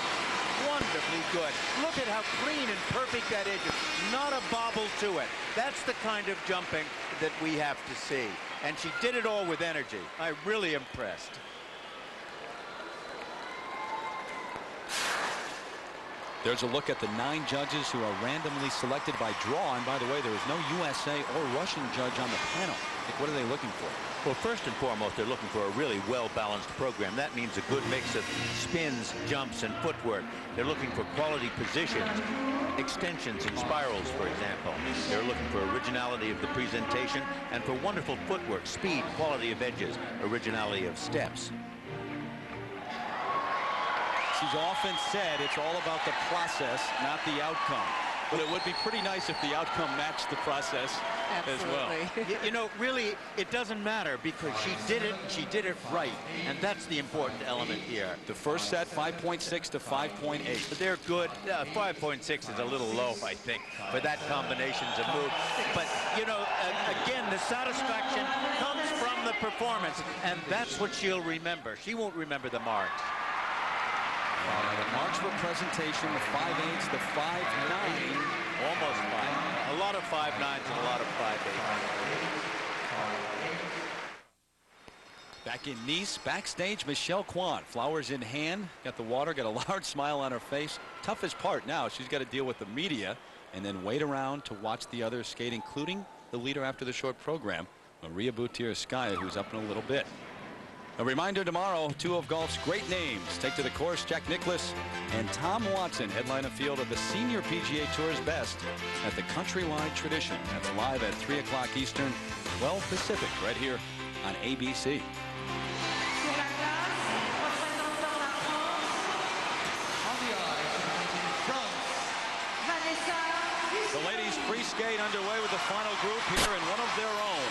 Wonderfully good. Look at how clean and perfect that is. Not a bobble to it. That's the kind of jumping that we have to see. And she did it all with energy. I'm really impressed.
There's a look at the 9 judges who are randomly selected by draw. And by the way, there is no USA or Russian judge on the panel. Nick, what are they looking for?
Well, first and foremost, they're looking for a really well-balanced program. That means a good mix of spins, jumps, and footwork. They're looking for quality positions, extensions and spirals, for example. They're looking for originality of the presentation and for wonderful footwork, speed, quality of edges, originality of steps.
She's often said it's all about the process, not the outcome. But it would be pretty nice if the outcome matched the process as well.
You know, really, it doesn't matter because she did it, and she did it right. And that's the important element here.
The first set, 5.6 to 5.8.
But they're good. 5.6 is a little low, I think, for that combinations of move. But, you know, again, the satisfaction comes from the performance. And that's what she'll remember. She won't remember the marks.
The marks for presentation, the 5.8s, the 5.9.
Almost 5. A lot of 5.9s and a lot of 5.8s.
Back in Nice, backstage, Michelle Kwan, flowers in hand, got the water, got a large smile on her face. Toughest part now, she's got to deal with the media and then wait around to watch the others skate, including the leader after the short program, Maria Butirskaya, who's up in a little bit. A reminder tomorrow, 2 of golf's great names take to the course. Jack Nicklaus and Tom Watson headline a field of the senior PGA Tour's best at the Countrywide Tradition. That's live at 3 o'clock Eastern, 12 Pacific, right here on ABC. The ladies free skate underway with the final group here in one of their own.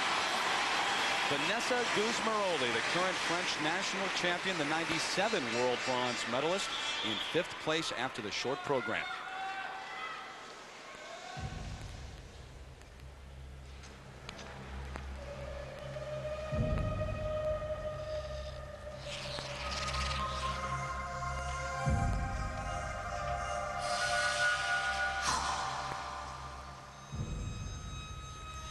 Vanessa Guzmaroli, the current French national champion, the 97 world bronze medalist, in 5th place after the short program.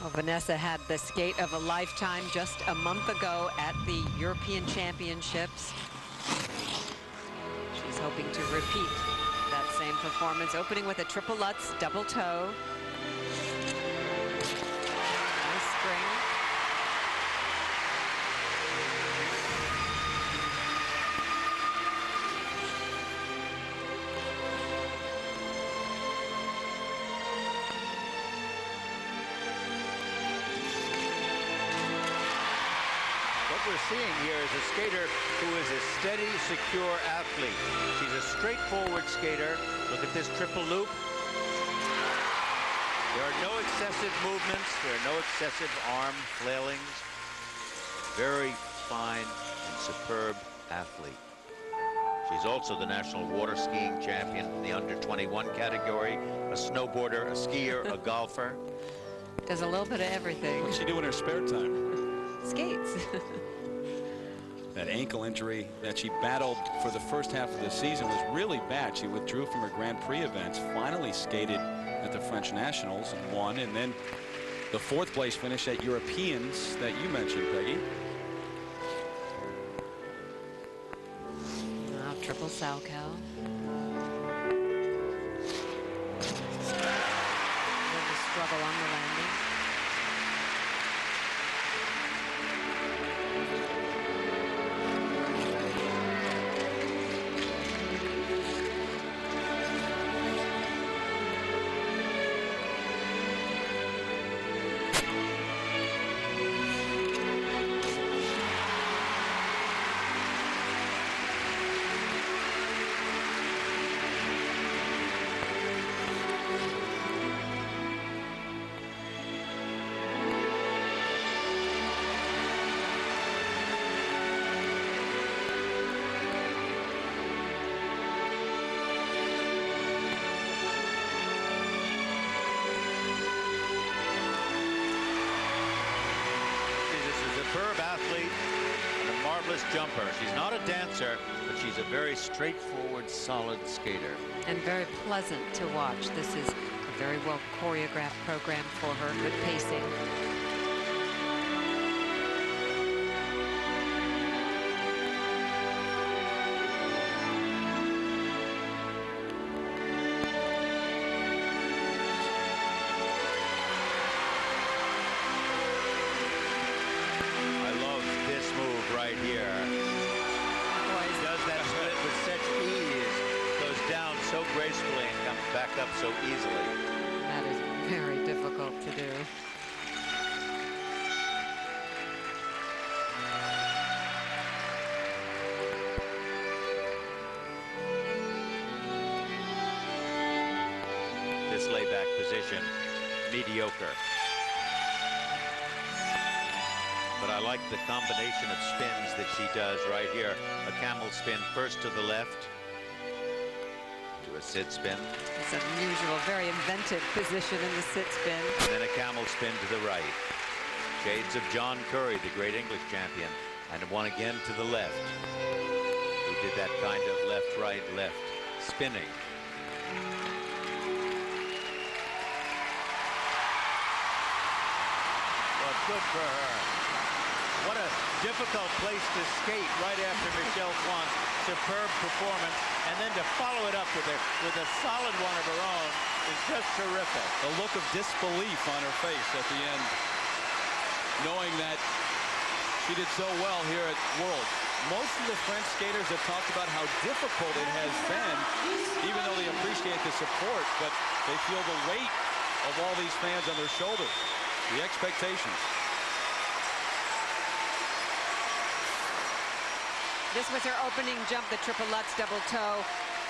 Well, Vanessa had the skate of a lifetime just a month ago at the European Championships. She's hoping to repeat. Same performance, opening with a triple Lutz double toe. Nice spring.
What we're seeing here is a skater who is a steady, secure athlete. She's a straightforward skater. Look at this triple loop. There are no excessive movements. There are no excessive arm flailings. Very fine and superb athlete. She's also the national water skiing champion in the under-21 category, a snowboarder, a skier, a golfer.
Does a little bit of everything.
What's she do in her spare time?
Skates.
That ankle injury that she battled for the first half of the season was really bad. She withdrew from her Grand Prix events, finally skated at the French Nationals and won, and then the 4th place finish at Europeans that you mentioned, Peggy.
Now triple Salchow. Little struggle on the landing.
Jumper. She's not a dancer, but she's a very straightforward, solid skater.
And very pleasant to watch. This is a very well choreographed program for her. Good pacing.
Gracefully and comes back up so easily.
That is very difficult to do.
This layback position, mediocre. But I like the combination of spins that she does right here. A camel spin first to the left. A sit spin.
It's an unusual, very inventive position in the sit spin.
And then a camel spin to the right. Shades of John Curry, the great English champion. And one again to the left. Who did that kind of left, right, left spinning. Well, good for her. What a difficult place to skate right after Michelle Kwan's superb performance, and then to follow it up with a solid one of her own is just terrific.
The look of disbelief on her face at the end, knowing that she did so well here at Worlds. Most of the French skaters have talked about how difficult it has been, even though they appreciate the support, but they feel the weight of all these fans on their shoulders, the expectations.
This was her opening jump, the triple Lutz double toe.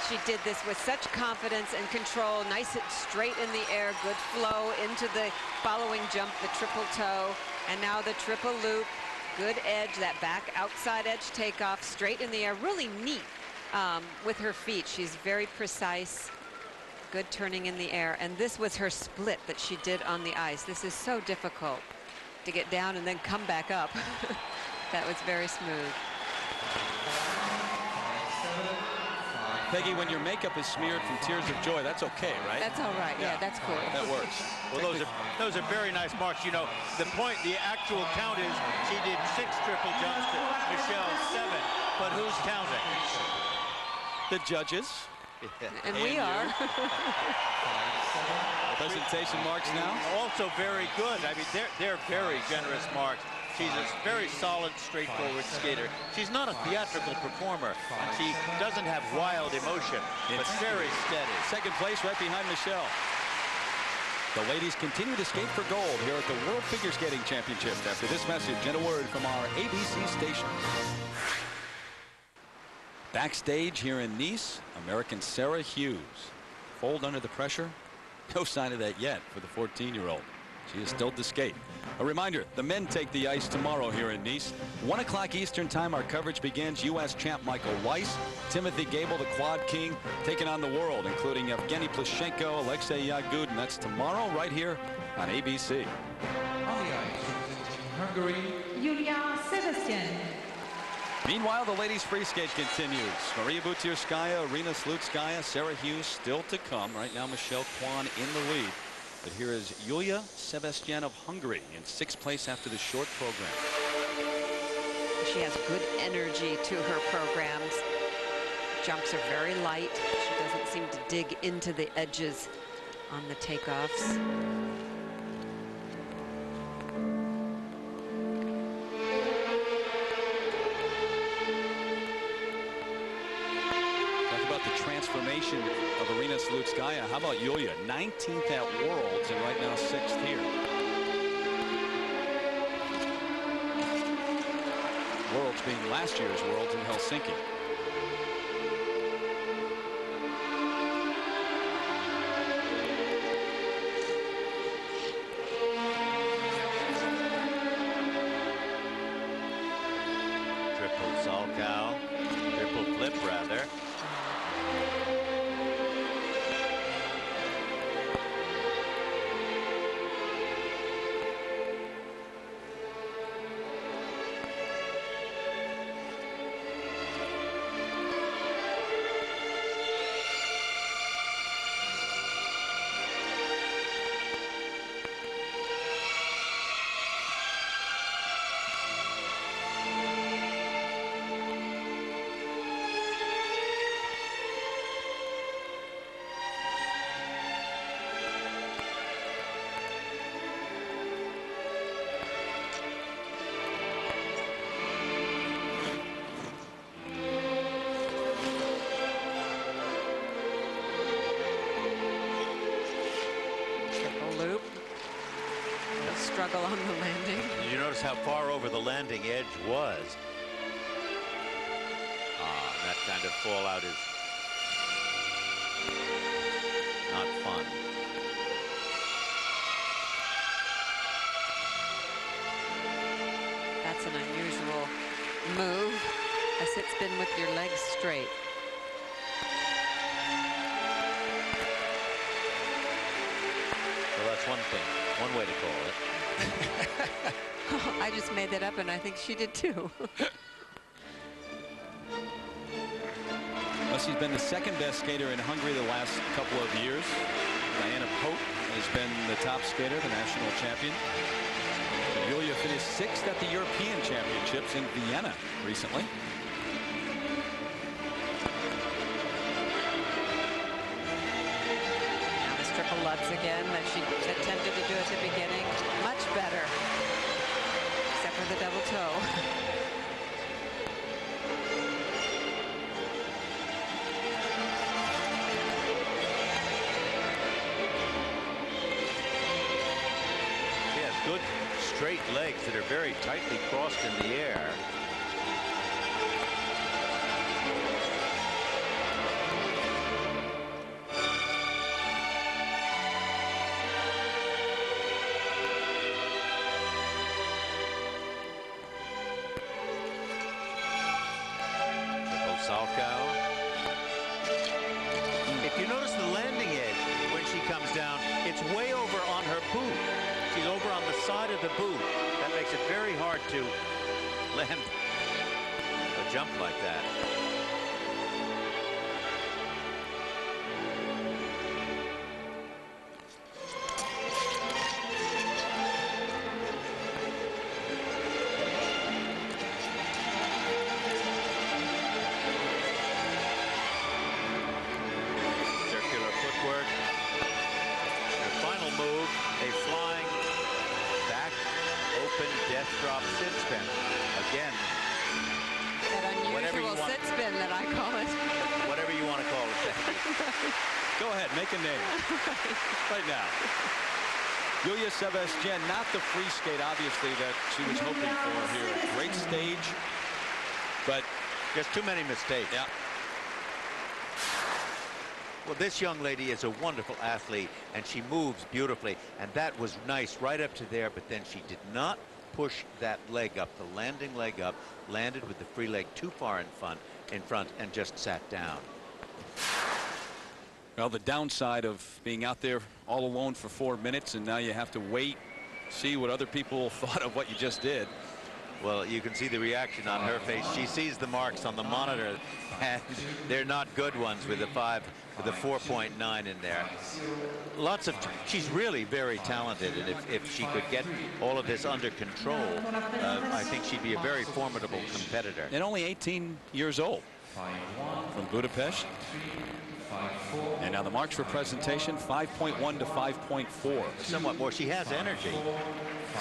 She did this with such confidence and control. Nice straight in the air, good flow into the following jump, the triple toe. And now the triple loop, good edge, that back outside edge takeoff, straight in the air. Really neat with her feet. She's very precise, good turning in the air. And this was her split that she did on the ice. This is so difficult to get down and then come back up. That was very smooth.
Peggy, when your makeup is smeared from tears of joy, that's okay, right?
That's all right. Yeah, that's cool.
That works.
Well, those are very nice marks. You know, the actual count is she did 6 triple jumps to Michelle's 7, but who's counting?
The judges.
And we are.
Presentation marks now.
Also very good. I mean, they're very generous marks. She's a very solid, straightforward skater. She's not a theatrical performer. She doesn't have wild emotion, but very steady.
Second place right behind Michelle. The ladies continue to skate for gold here at the World Figure Skating Championships. After this message and a word from our ABC station. Backstage here in Nice, American Sarah Hughes. Fold under the pressure? No sign of that yet for the 14-year-old. She is still to skate. A reminder, the men take the ice tomorrow here in Nice. 1 o'clock Eastern time, our coverage begins. U.S. champ Michael Weiss, Timothy Gable, the Quad King, taking on the world, including Evgeny Plushenko, Alexei Yagudin. That's tomorrow right here on ABC.
On the ice, representing Hungary,
Yulia Sebastian.
Meanwhile, the ladies' free skate continues. Maria Butirskaya, Irina Slutskaya, Sarah Hughes still to come. Right now, Michelle Kwan in the lead. But here is Yulia Sebastian of Hungary in 6th place after the short program.
She has good energy to her programs. Jumps are very light. She doesn't seem to dig into the edges on the takeoffs.
Transformation of Irina Slutskaya. How about Yulia? 19th at Worlds and right now 6th here. Worlds being last year's Worlds in Helsinki.
Triple Salchow. Triple flip, rather.
Struggle on the landing.
Did you notice how far over the landing edge was? That kind of fallout is not fun.
That's an unusual move. A sit spin with your legs straight.
Well, that's one thing. One way to call it.
I just made that up, and I think she did too.
Well, she's been the second best skater in Hungary the last couple of years. Diana Pope has been the top skater, the national champion. Yulia finished 6th at the European Championships in Vienna recently.
Triple Lutz again that she attempted to do at the beginning. Much better. Except for the double toe.
She has good straight legs that are very tightly crossed in the air. If you notice the landing edge when she comes down, it's way over on her boot. She's over on the side of the boot. That makes it very hard to land a jump like that.
make a name right now. Yulia Sebastian, not the free skate, obviously, that she was hoping for here. Great stage, but
just too many mistakes.
Yeah.
Well, this young lady is a wonderful athlete, and she moves beautifully, and that was nice right up to there, but then she did not push that leg up, the landing leg up, landed with the free leg too far in front, and just sat down.
Well, the downside of being out there all alone for 4 minutes, and now you have to wait, see what other people thought of what you just did.
Well, you can see the reaction on her face. She sees the marks on the monitor, and they're not good ones with a 4.9 in there. She's really very talented, and if she could get all of this under control, I think she'd be a very formidable competitor.
And only 18 years old from Budapest. And now the marks for presentation, 5.1 to 5.4.
Somewhat more. She has energy.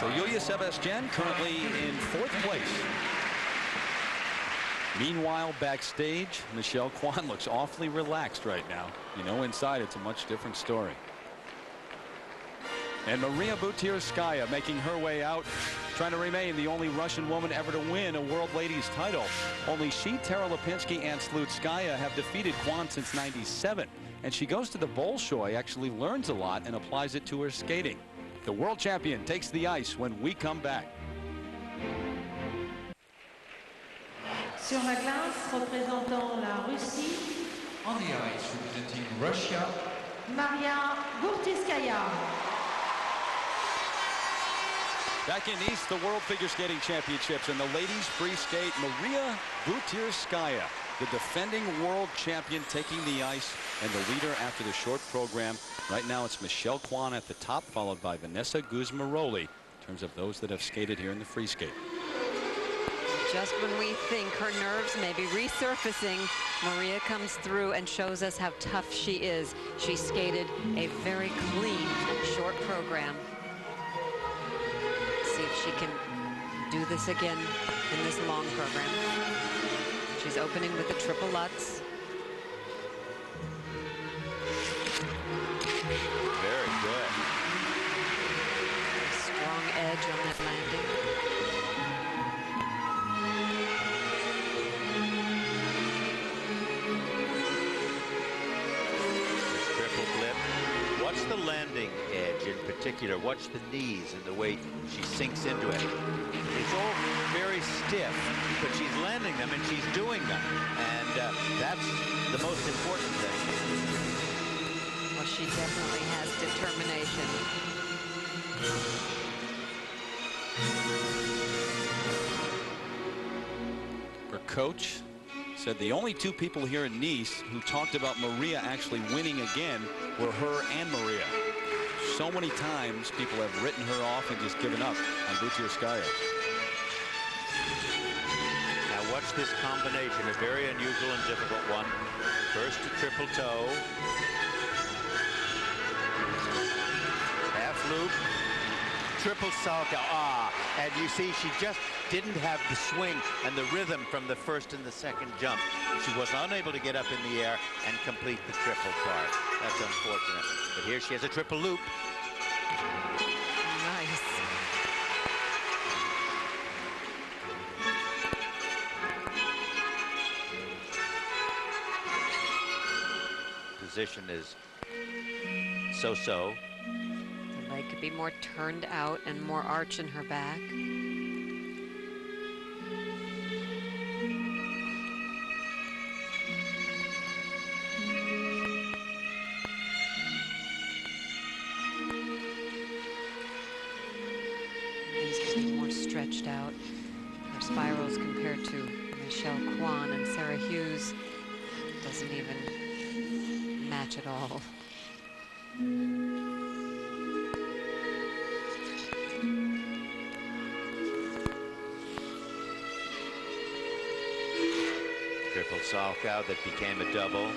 So Yulia Sebastian currently in 4th place. Meanwhile, backstage, Michelle Kwan looks awfully relaxed right now. You know, inside it's a much different story. And Maria Butyrskaya making her way out, trying to remain the only Russian woman ever to win a World Ladies title. Only she, Tara Lipinski, and Slutskaya have defeated Kwan since '97. And she goes to the Bolshoi, actually learns a lot, and applies it to her skating. The world champion takes the ice when we come back.
Sur la glace, représentant la Russie,
On the ice, representing Russia,
Maria Butyrskaya.
Back in Nice, the World Figure Skating Championships, and the ladies free skate, Maria Butyrskaya, the defending world champion, taking the ice, and the leader after the short program. Right now it's Michelle Kwan at the top, followed by Vanessa Guzmaroli in terms of those that have skated here in the free skate.
Just when we think her nerves may be resurfacing, Maria comes through and shows us how tough she is. She skated a very clean short program. See if she can do this again in this long program. She's opening with the triple Lutz.
Very good.
Strong edge on that landing.
This triple flip. Watch the landing edge in particular. Watch the knees and the way she sinks into it. It's all very stiff, but she's landing them and she's doing them. And that's the most important thing.
Well, she definitely has determination.
Her coach said the only 2 people here in Nice who talked about Maria actually winning again were her and Maria. So many times people have written her off and just given up on Butyrskaya.
Now watch this combination, a very unusual and difficult one. First a triple toe. Half loop. Triple salto. And you see she just didn't have the swing and the rhythm from the first and the second jump. She was unable to get up in the air and complete the triple part. That's unfortunate. But here she has a triple loop.
Nice.
Position is so-so.
The leg could be more turned out and more arch in her back. These can be more stretched out. Their spirals compared to Michelle Kwan and Sarah Hughes doesn't even match at all.
Triple Salchow that became a double.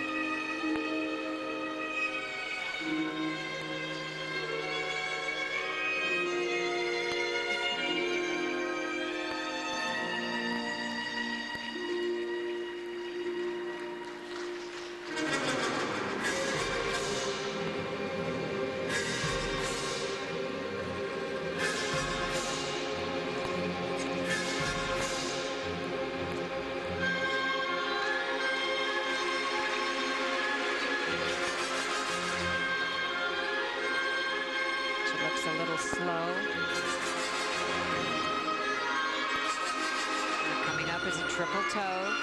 toe.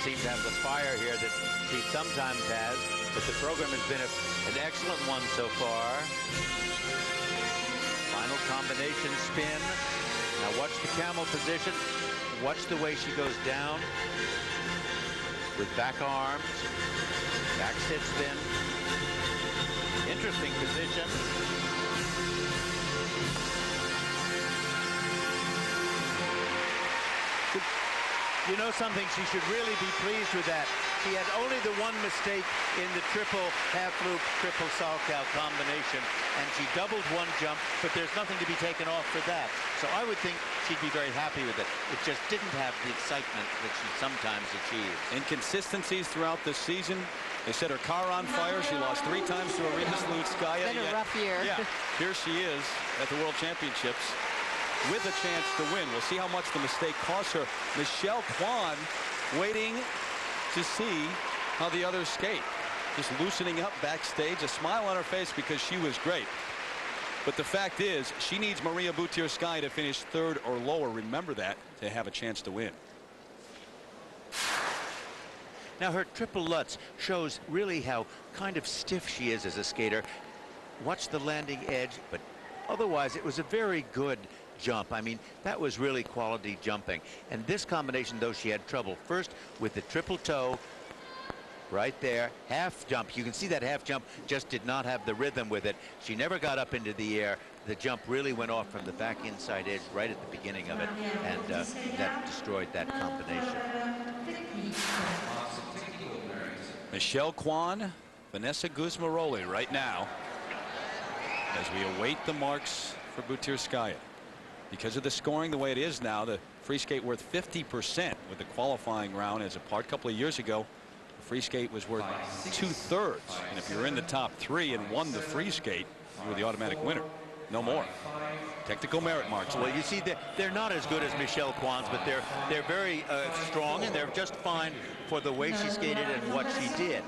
Seems to have the fire here that she sometimes has, but the program has been an excellent one so far. Final combination spin. Now watch the camel position. Watch the way she goes down with back arms. Back sit spin. Interesting position. You know something, she should really be pleased with that. She had only the one mistake in the triple half loop, triple Salchow combination, and she doubled one jump, but there's nothing to be taken off for that. So I would think she'd be very happy with it. It just didn't have the excitement that she sometimes achieves.
Inconsistencies throughout the season. They set her car on fire. She lost 3 times to Arina Slutskaya.
It's been a rough year.
Yeah, here she is at the World Championships with a chance to win. We'll see how much the mistake costs her. Michelle Kwan waiting to see how the others skate. Just loosening up backstage, a smile on her face because she was great. But the fact is, she needs Maria Butyrskaya to finish 3rd or lower. Remember that, to have a chance to win.
Now her triple Lutz shows really how kind of stiff she is as a skater. Watch the landing edge, but otherwise it was a very good jump. I mean, that was really quality jumping. And this combination, though, she had trouble first with the triple toe right there, half jump. You can see that half jump just did not have the rhythm with it. She never got up into the air. The jump really went off from the back inside edge right at the beginning of it, and that destroyed that combination.
Michelle Kwan, Vanessa Guzmaroli right now as we await the marks for Butyrskaya. Because of the scoring the way it is now, the free skate worth 50% with the qualifying round as a part. A couple of years ago, the free skate was worth 2/3. And if you're in the top 3 and won the free skate, you were the automatic winner. No more. Technical merit marks.
Well, you see, they're not as good as Michelle Kwan's, but they're very strong, and they're just fine for the way she skated and what she did.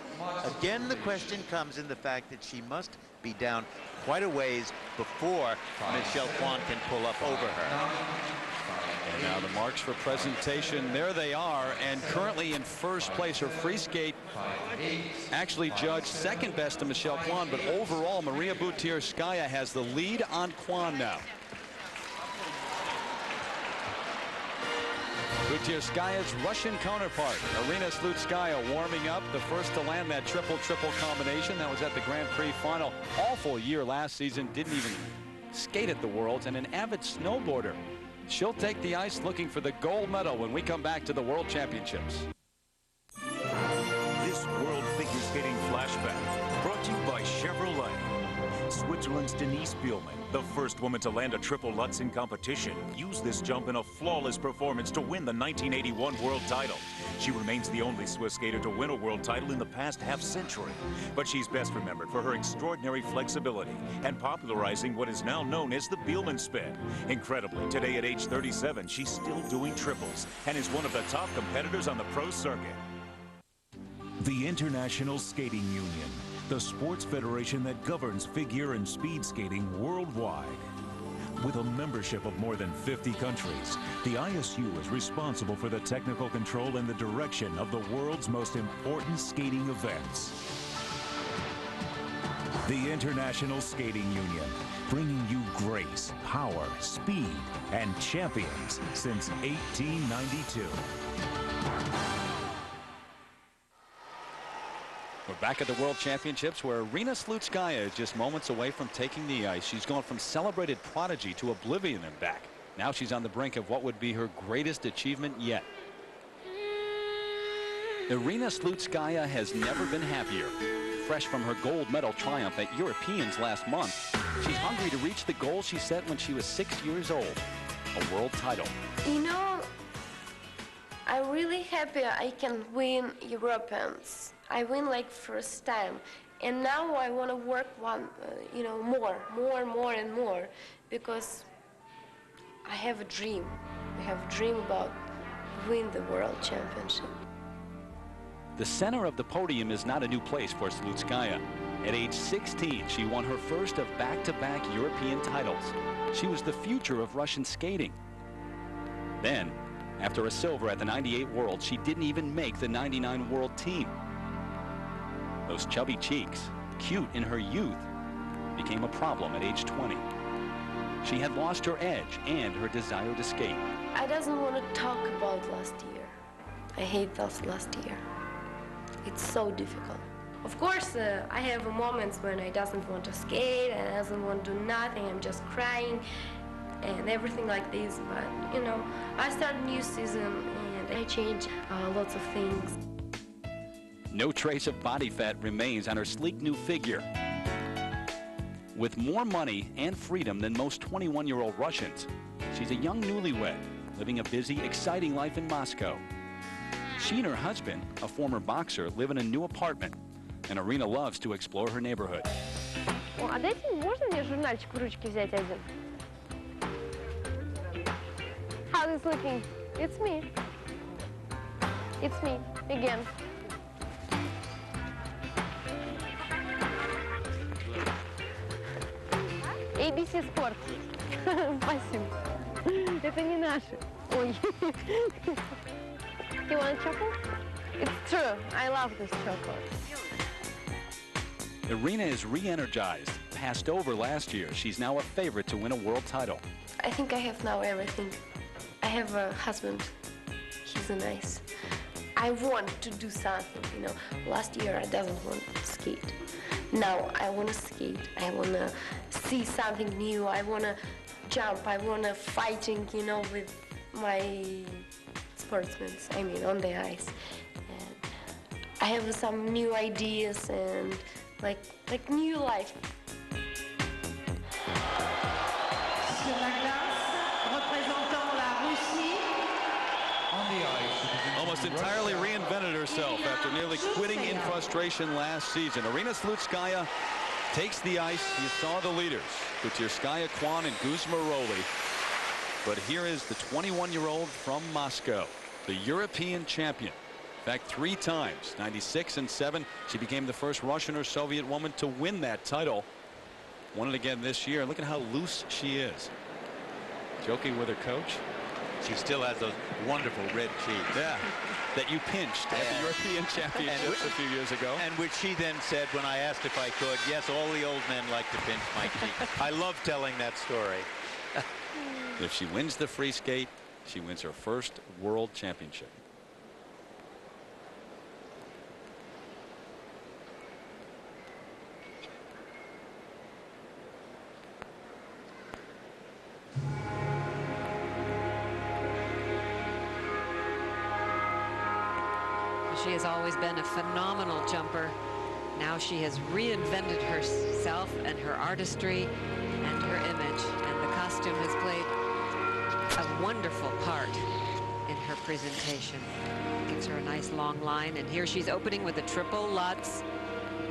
Again, the question comes in the fact that she must be down quite a ways before Michelle Kwan can pull up over her.
And now the marks for presentation, there they are, and currently in first place. Her free skate actually judged second best to Michelle Kwan, but overall Maria Butyrskaya has the lead on Kwan now. Butyrskaya's Russian counterpart, Arina Slutskaya, warming up, the first to land that triple-triple combination. That was at the Grand Prix final. Awful year last season, didn't even skate at the Worlds, and an avid snowboarder. She'll take the ice looking for the gold medal when we come back to the World Championships.
This World Figure Skating Flashback brought to you by Chevrolet. Switzerland's Denise Bielmann, the first woman to land a triple Lutz in competition, used this jump in a flawless performance to win the 1981 world title. She remains the only Swiss skater to win a world title in the past half-century. But she's best remembered for her extraordinary flexibility and popularizing what is now known as the Bielmann spin. Incredibly, today at age 37, she's still doing triples and is one of the top competitors on the pro circuit. The International Skating Union, the sports federation that governs figure and speed skating worldwide. With a membership of more than 50 countries, the ISU is responsible for the technical control and the direction of the world's most important skating events. The International Skating Union, bringing you grace, power, speed, and champions since 1892.
We're back at the World Championships, where Arina Slutskaya is just moments away from taking the ice. She's gone from celebrated prodigy to oblivion and back. Now she's on the brink of what would be her greatest achievement yet. Arina Slutskaya has never been happier. Fresh from her gold medal triumph at Europeans last month, she's hungry to reach the goal she set when she was 6 years old, a world title.
You know, I'm really happy I can win Europeans. I win like first time, and now I want to work more and more, because I have a dream. I have a dream about win the world championship.
The center of the podium is not a new place for Slutskaya. At age 16, she won her first of back-to-back European titles. She was the future of Russian skating. Then, after a silver at the 98 World, she didn't even make the 99 World team. Those chubby cheeks, cute in her youth, became a problem at age 20. She had lost her edge and her desire to skate.
I doesn't want to talk about last year. I hate that last year. It's so difficult. Of course, I have moments when I doesn't want to skate and I doesn't want to do nothing. I'm just crying and everything like this. But, you know, I start a new season and I change lots of things.
No trace of body fat remains on her sleek new figure. With more money and freedom than most 21-year-old Russians, she's a young newlywed living a busy, exciting life in Moscow. She and her husband, a former boxer, live in a new apartment, and Irina loves to explore her neighborhood.
А дайте, можно мне журнальчик в ручки взять один? How is looking? It's me. It's me again. ABC Sport. Спасибо. Это не наши. Ой. You want chocolate? It's true. I love this chocolate.
Irina is re-energized. Passed over last year, she's now a favorite to win a world title.
I think I have now everything. I have a husband. He's nice. I want to do something, you know. Last year I didn't want to skate. Now I want to skate. I want to see something new. I want to jump. I want to fighting, you know, with my sportsmen. I mean, on the ice. And I have some new ideas and like new life.
Sur la glace, représentant la Russie. On the ice.
Almost entirely reinvented herself after nearly quitting in frustration last season. Irina Slutskaya takes the ice. You saw the leaders, Kutirskaya, Kwan, and Guzmaroli. But here is the 21-year-old from Moscow, the European champion. In fact, 3 times, 96 and 7. She became the first Russian or Soviet woman to win that title. Won it again this year. Look at how loose she is. Joking with her coach.
She still has those wonderful red cheeks.
Yeah, that you pinched at the European Championships a few years ago.
And which she then said when I asked if I could, yes, all the old men like to pinch my cheeks. I love telling that story.
If she wins the free skate, she wins her first world championship.
She has always been a phenomenal jumper. Now she has reinvented herself and her artistry and her image, and the costume has played a wonderful part in her presentation. Gives her a nice long line, and here she's opening with a triple Lutz,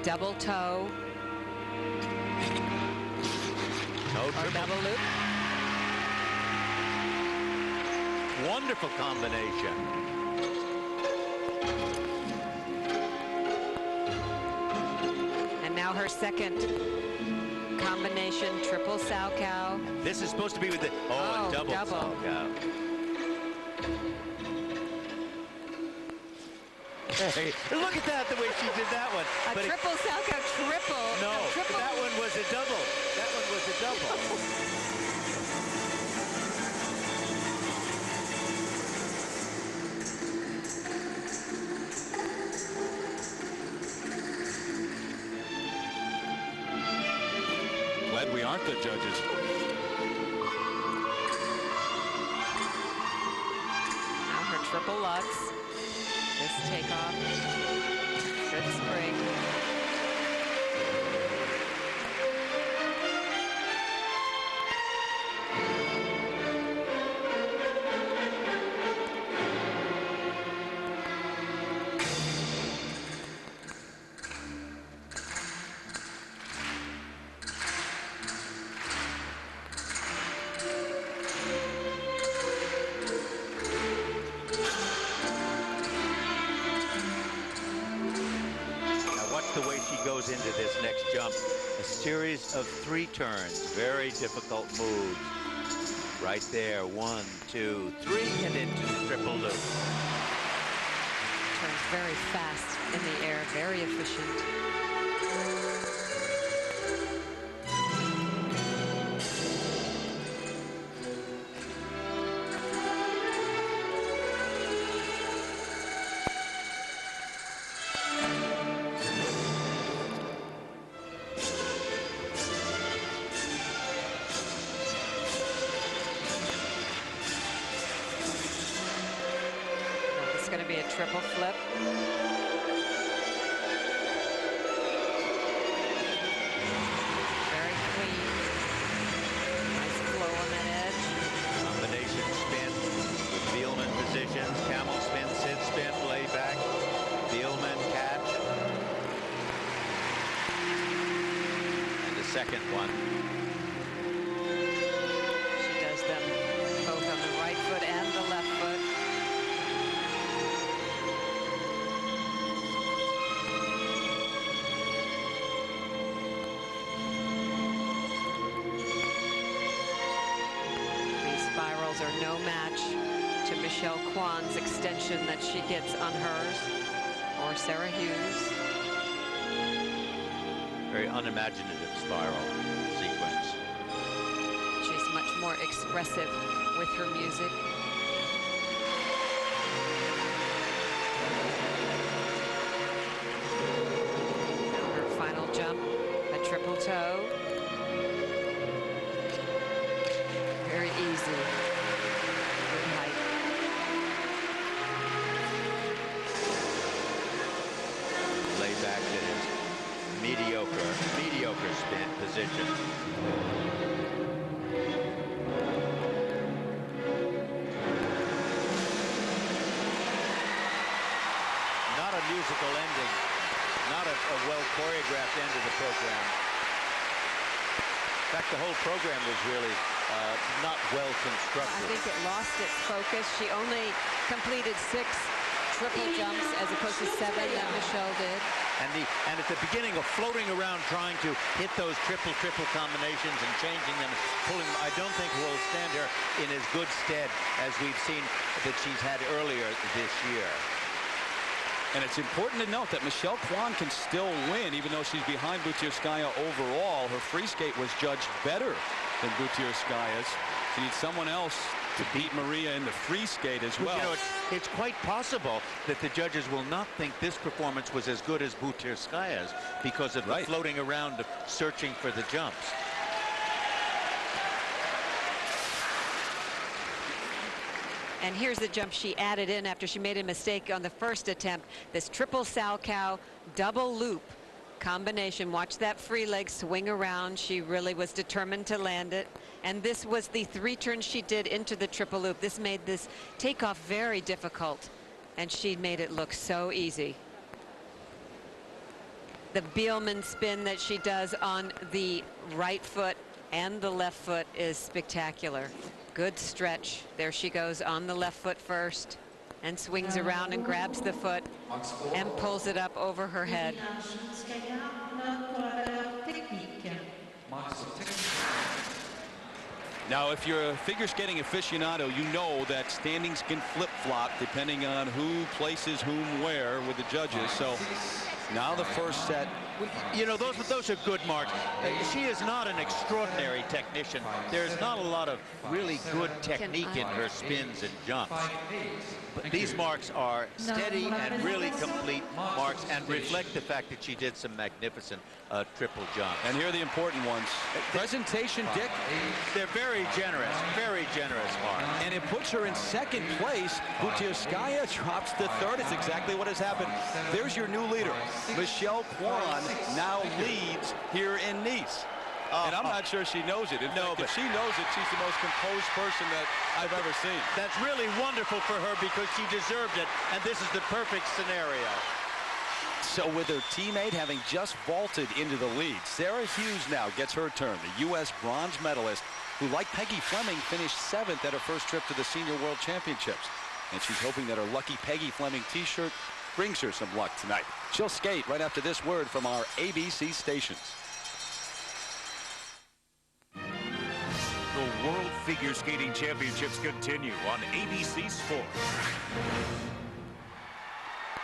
double toe, or double loop.
Wonderful combination.
Now her second combination, triple Salchow.
This is supposed to be with the a double Salchow. Hey, look at that, the way she did that one.
A triple Salchow, triple.
No,
triple.
that one was a double. That one was a double.
Glad we aren't the judges.
Now her triple Lutz. This takeoff. Good spring.
goes into this next jump. A series of 3 turns, very difficult moves. Right there, 1, 2, 3, and into the triple loop.
Turns very fast in the air, very efficient. It's going to be a triple flip. Very clean. Nice flow on that edge.
Combination spin with Bielman positions. Camel spin, sit spin, lay back. Bielman catch. And the second one.
She does them both on the right foot and the left foot. Spirals are no match to Michelle Kwan's extension that she gets on hers, or Sarah Hughes.
Very unimaginative spiral sequence.
She's much more expressive with her music. Now her final jump, a triple toe. Very easy. Good height.
Lay back to his mediocre spin position. Not a musical ending. Not a well choreographed end of the program. In fact, the whole program was really not well constructed.
I think it lost its focus. She only completed 6 triple jumps as opposed to 7 that Michelle did.
And at the beginning of floating around trying to hit those triple combinations and changing them, pulling them, I don't think will stand her in as good stead as we've seen that she's had earlier this year.
And it's important to note that Michelle Kwan can still win, even though she's behind Butyrskaya overall. Her free skate was judged better than Butyrskaya's. She needs someone else to beat Maria in the free skate as well.
You know, it's quite possible that the judges will not think this performance was as good as Butyrskaya's because of the floating around of searching for the jumps.
And here's the jump she added in after she made a mistake on the first attempt. This triple Salchow double loop combination. Watch that free leg swing around. She really was determined to land it. And this was the 3 turns she did into the triple loop. This made this takeoff very difficult. And she made it look so easy. The Bielman spin that she does on the right foot and the left foot is spectacular. Good stretch. There she goes on the left foot first and swings around and grabs the foot and pulls it up over her head.
Now, if you're a figure skating aficionado, you know that standings can flip-flop depending on who places whom where with the judges. So now the first set.
You know, those are good marks. She is not an extraordinary technician. There's not a lot of really good technique in her spins and jumps. But these marks are steady and really complete marks and reflect the fact that she did some magnificent triple jumps.
And here are the important ones. Presentation, Dick.
They're very generous marks.
And it puts her in second place. Butyrskaya drops to third. It's exactly what has happened. There's your new leader. Michelle Kwan now leads here in Nice. And I'm not sure she knows it. In fact, if she knows it, she's the most composed person that I've ever seen.
That's really wonderful for her because she deserved it, and this is the perfect scenario.
So with her teammate having just vaulted into the lead, Sarah Hughes now gets her turn, the U.S. bronze medalist, who, like Peggy Fleming, finished 7th at her first trip to the Senior World Championships. And she's hoping that her Lucky Peggy Fleming t-shirt brings her some luck tonight. She'll skate right after this word from our ABC stations.
The World Figure Skating Championships continue on ABC Sports.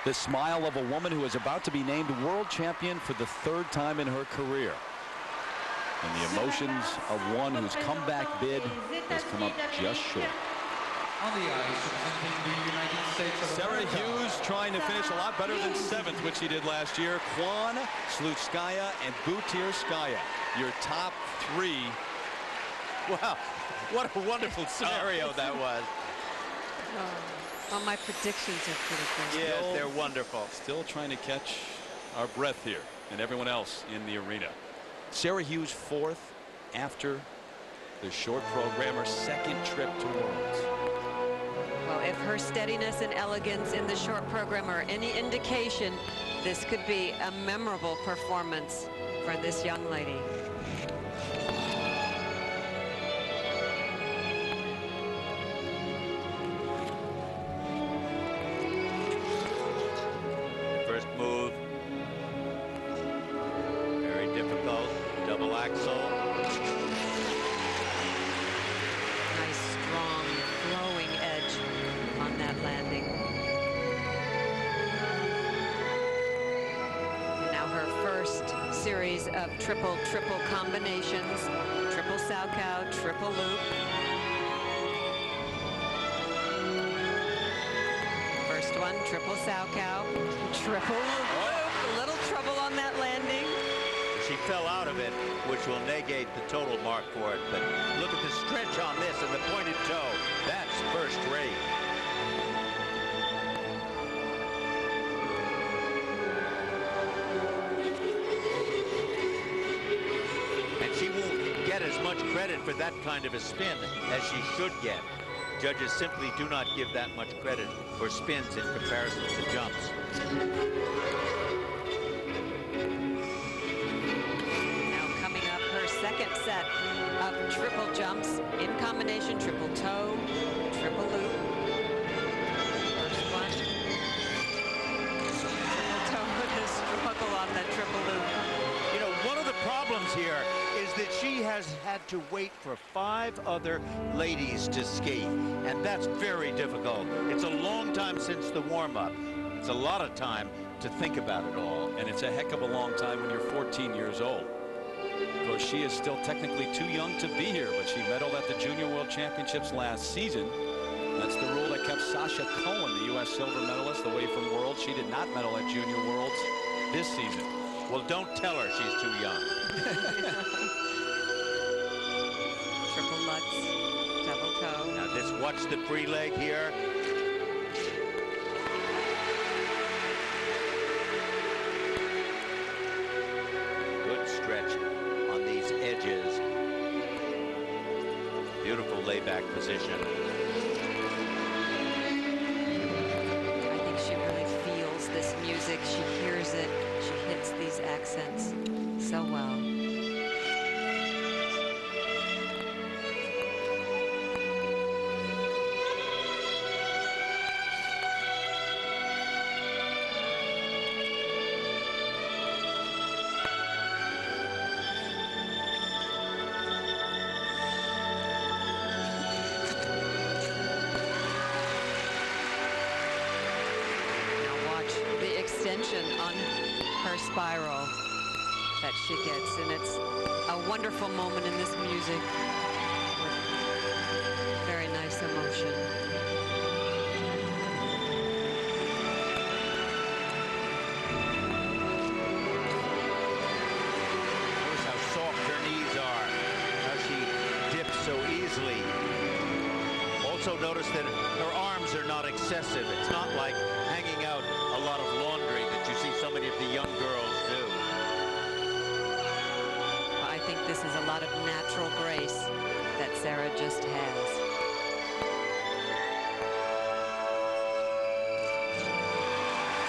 The smile of a woman who is about to be named world champion for the 3rd time in her career. And the emotions of one whose comeback bid has come up just short.
On the ice, representing the United States of
Sarah
America.
Hughes trying to finish a lot better than 7th, which she did last year. Kwan, Slutskaya, and Butirskaya, your top 3.
Wow, what a wonderful scenario that was.
Well, my predictions are pretty good.
Yes, they're wonderful.
Still trying to catch our breath here and everyone else in the arena. Sarah Hughes 4th after the short program, her 2nd trip to Worlds.
Well, if her steadiness and elegance in the short program are any indication, this could be a memorable performance for this young lady.
First move. Very difficult. Double axel.
Nice, strong, flowing edge on that landing. And now her first series of triple combinations. Triple Salchow, triple loop. First one, triple Salchow, triple loop. A little trouble on that landing.
She fell out of it, which will negate the total mark for it. But look at the stretch on this and the pointed toe. That's first rate. And she won't get as much credit for that kind of a spin as she should get. Judges simply do not give that much credit for spins in comparison to jumps.
Second set of triple jumps in combination, triple toe, triple loop. First one. Triple toe with a struggle on that triple loop.
You know, one of the problems here is that she has had to wait for 5 other ladies to skate, and that's very difficult. It's a long time since the warm-up. It's a lot of time to think about it all.
And it's a heck of a long time when you're 14 years old. Of course, she is still technically too young to be here, but she medaled at the Junior World Championships last season. That's the rule that kept Sasha Cohen, the U.S. silver medalist, away from Worlds. She did not medal at Junior Worlds this season.
Well, don't tell her she's too young.
Triple Lutz, double toe.
Now watch the free leg here. Good stretch on these edges. Beautiful layback position.
I think she really feels this music. She hears it. She hits these accents so well. On her spiral that she gets, and it's a wonderful moment in this music with very nice emotion.
Notice how soft her knees are, how she dips so easily. Also notice that her arms are not excessive. It's not like hanging out a lot of laundry that you see so many of the young girls do.
I think this is a lot of natural grace that Sarah just has.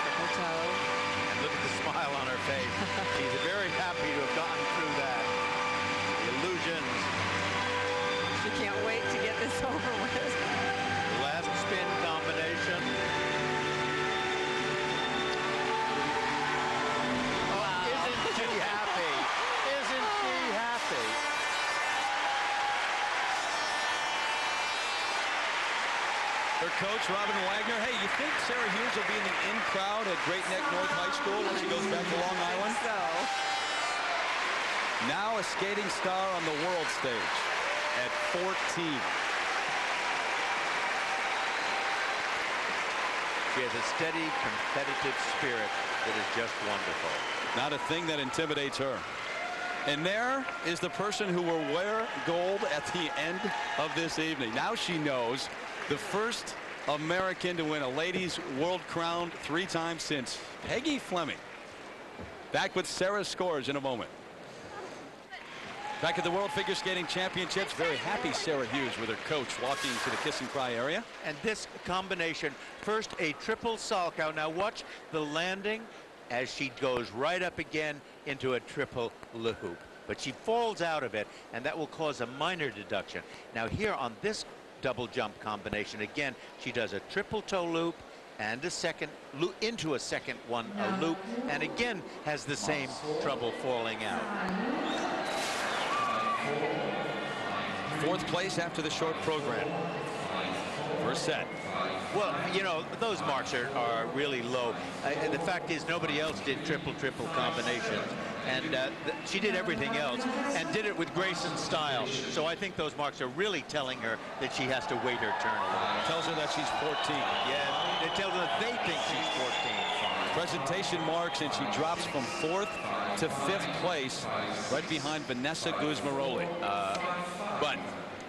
Triple toe.
And look at the smile on her face. She's very happy to have gotten through that. The illusions.
She can't wait to get this over with.
The last spin combination.
coach Robin Wagner. Hey, you think Sarah Hughes will be in the in crowd at Great Neck North High School when she goes back to Long Island?
So.
Now a skating star on the world stage at 14.
She has a steady, competitive spirit that is just wonderful.
Not a thing that intimidates her. And there is the person who will wear gold at the end of this evening. Now she knows the first American to win a ladies' world crown 3 times since Peggy Fleming. Back with Sarah's scores in a moment. Back at the World Figure Skating Championships, very happy Sarah Hughes with her coach walking to the kiss and cry area.
And this combination, first a triple Salchow. Now watch the landing as she goes right up again into a triple Le-Hoop. But she falls out of it, and that will cause a minor deduction. Now here on this double jump combination, again, she does a triple toe loop and a second loop into a second one, a loop, and again has the same trouble falling out.
4th place after the short program. First set.
Well, you know, those marks are really low. The fact is nobody else did triple combinations. And she did everything else and did it with grace and style. So I think those marks are really telling her that she has to wait her turn a little.
Tells her that she's 14.
Yeah, it tells her that they think she's 14.
Presentation marks, and she drops from 4th to 5th place, right behind Vanessa Guzmaroli. But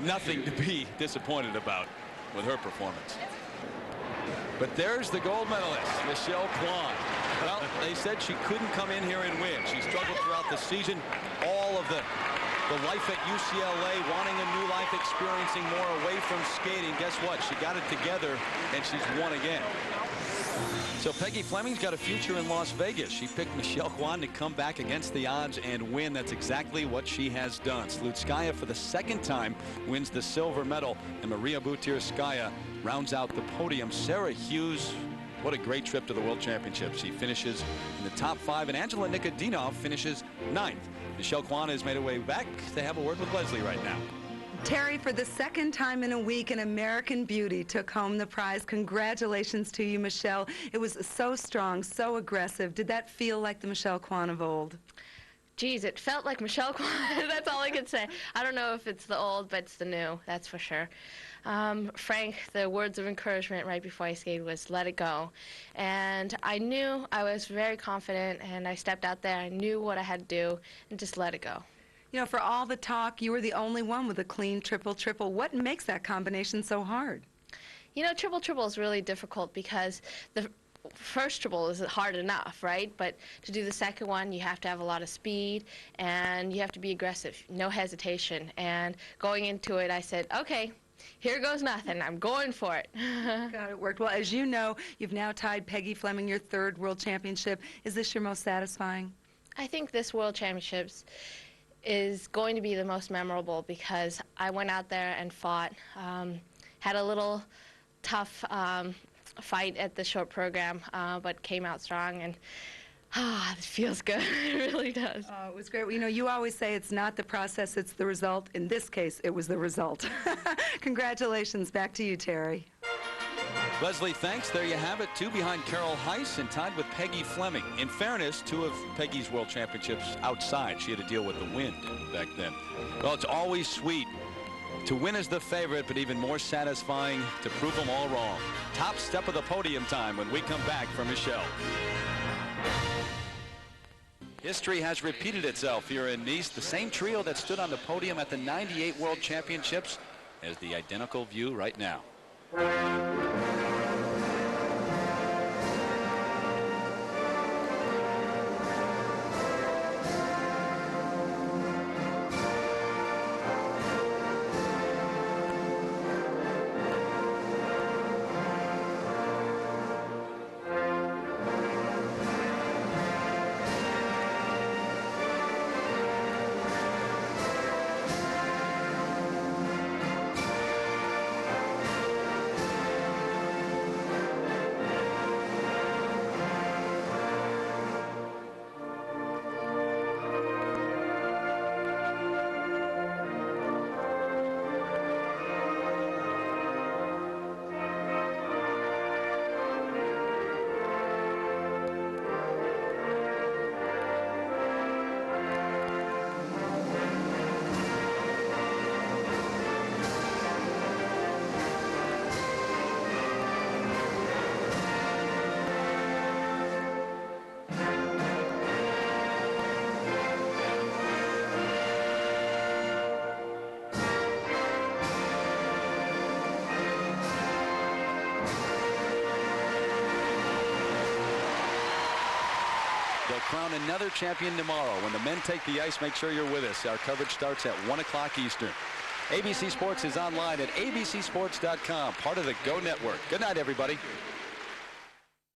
nothing to be disappointed about with her performance. But there's the gold medalist, Michelle Kwan. Well, they said she couldn't come in here and win. She struggled throughout the season. All of the life at UCLA, wanting a new life, experiencing more away from skating. Guess what? She got it together, and she's won again. So Peggy Fleming's got a future in Las Vegas. She picked Michelle Kwan to come back against the odds and win. That's exactly what she has done. Slutskaya, for the 2nd time, wins the silver medal, and Maria Butirskaya rounds out the podium. Sarah Hughes, what a great trip to the World Championship. She finishes in the top 5, and Angela Nikodinov finishes 9th. Michelle Kwan has made her way back. They have a word with Leslie right now.
Terry, for the 2nd time in a week, an American beauty took home the prize. Congratulations to you, Michelle. It was so strong, so aggressive. Did that feel like the Michelle Kwan of old?
Geez, it felt like Michelle Kwan. That's all I could say. I don't know if it's the old, but it's the new, that's for sure. Frank, the words of encouragement right before I skated was let it go. And I knew, I was very confident, and I stepped out there. I knew what I had to do and just let it go.
You know, for all the talk, you were the only one with a clean triple-triple. What makes that combination so hard?
You know, triple-triple is really difficult because the first triple is hard enough, right? But to do the second one, you have to have a lot of speed, and you have to be aggressive, no hesitation. And going into it, I said, okay, here goes nothing. I'm going for it.
God, it worked. Well, as you know, you've now tied Peggy Fleming your 3rd World Championship. Is this your most satisfying?
I think this World Championships is going to be the most memorable because I went out there and fought, had a little tough fight at the short program, but came out strong, and it feels good. It really does.
Oh, it was great. Well, you know, you always say it's not the process, it's the result. In this case, it was the result. Congratulations. Back to you, Terry.
Leslie, thanks. There you have it. 2 behind Carol Heiss and tied with Peggy Fleming. In fairness, 2 of Peggy's World Championships outside. She had to deal with the wind back then. Well, it's always sweet to win as the favorite, but even more satisfying to prove them all wrong. Top step of the podium time when we come back from Michelle. History has repeated itself here in Nice. The same trio that stood on the podium at the '98 World Championships has the identical view right now. crown another champion tomorrow. When the men take the ice, make sure you're with us. Our coverage starts at 1 o'clock Eastern. ABC Sports is online at abcsports.com, part of the Go Network. Good night, everybody.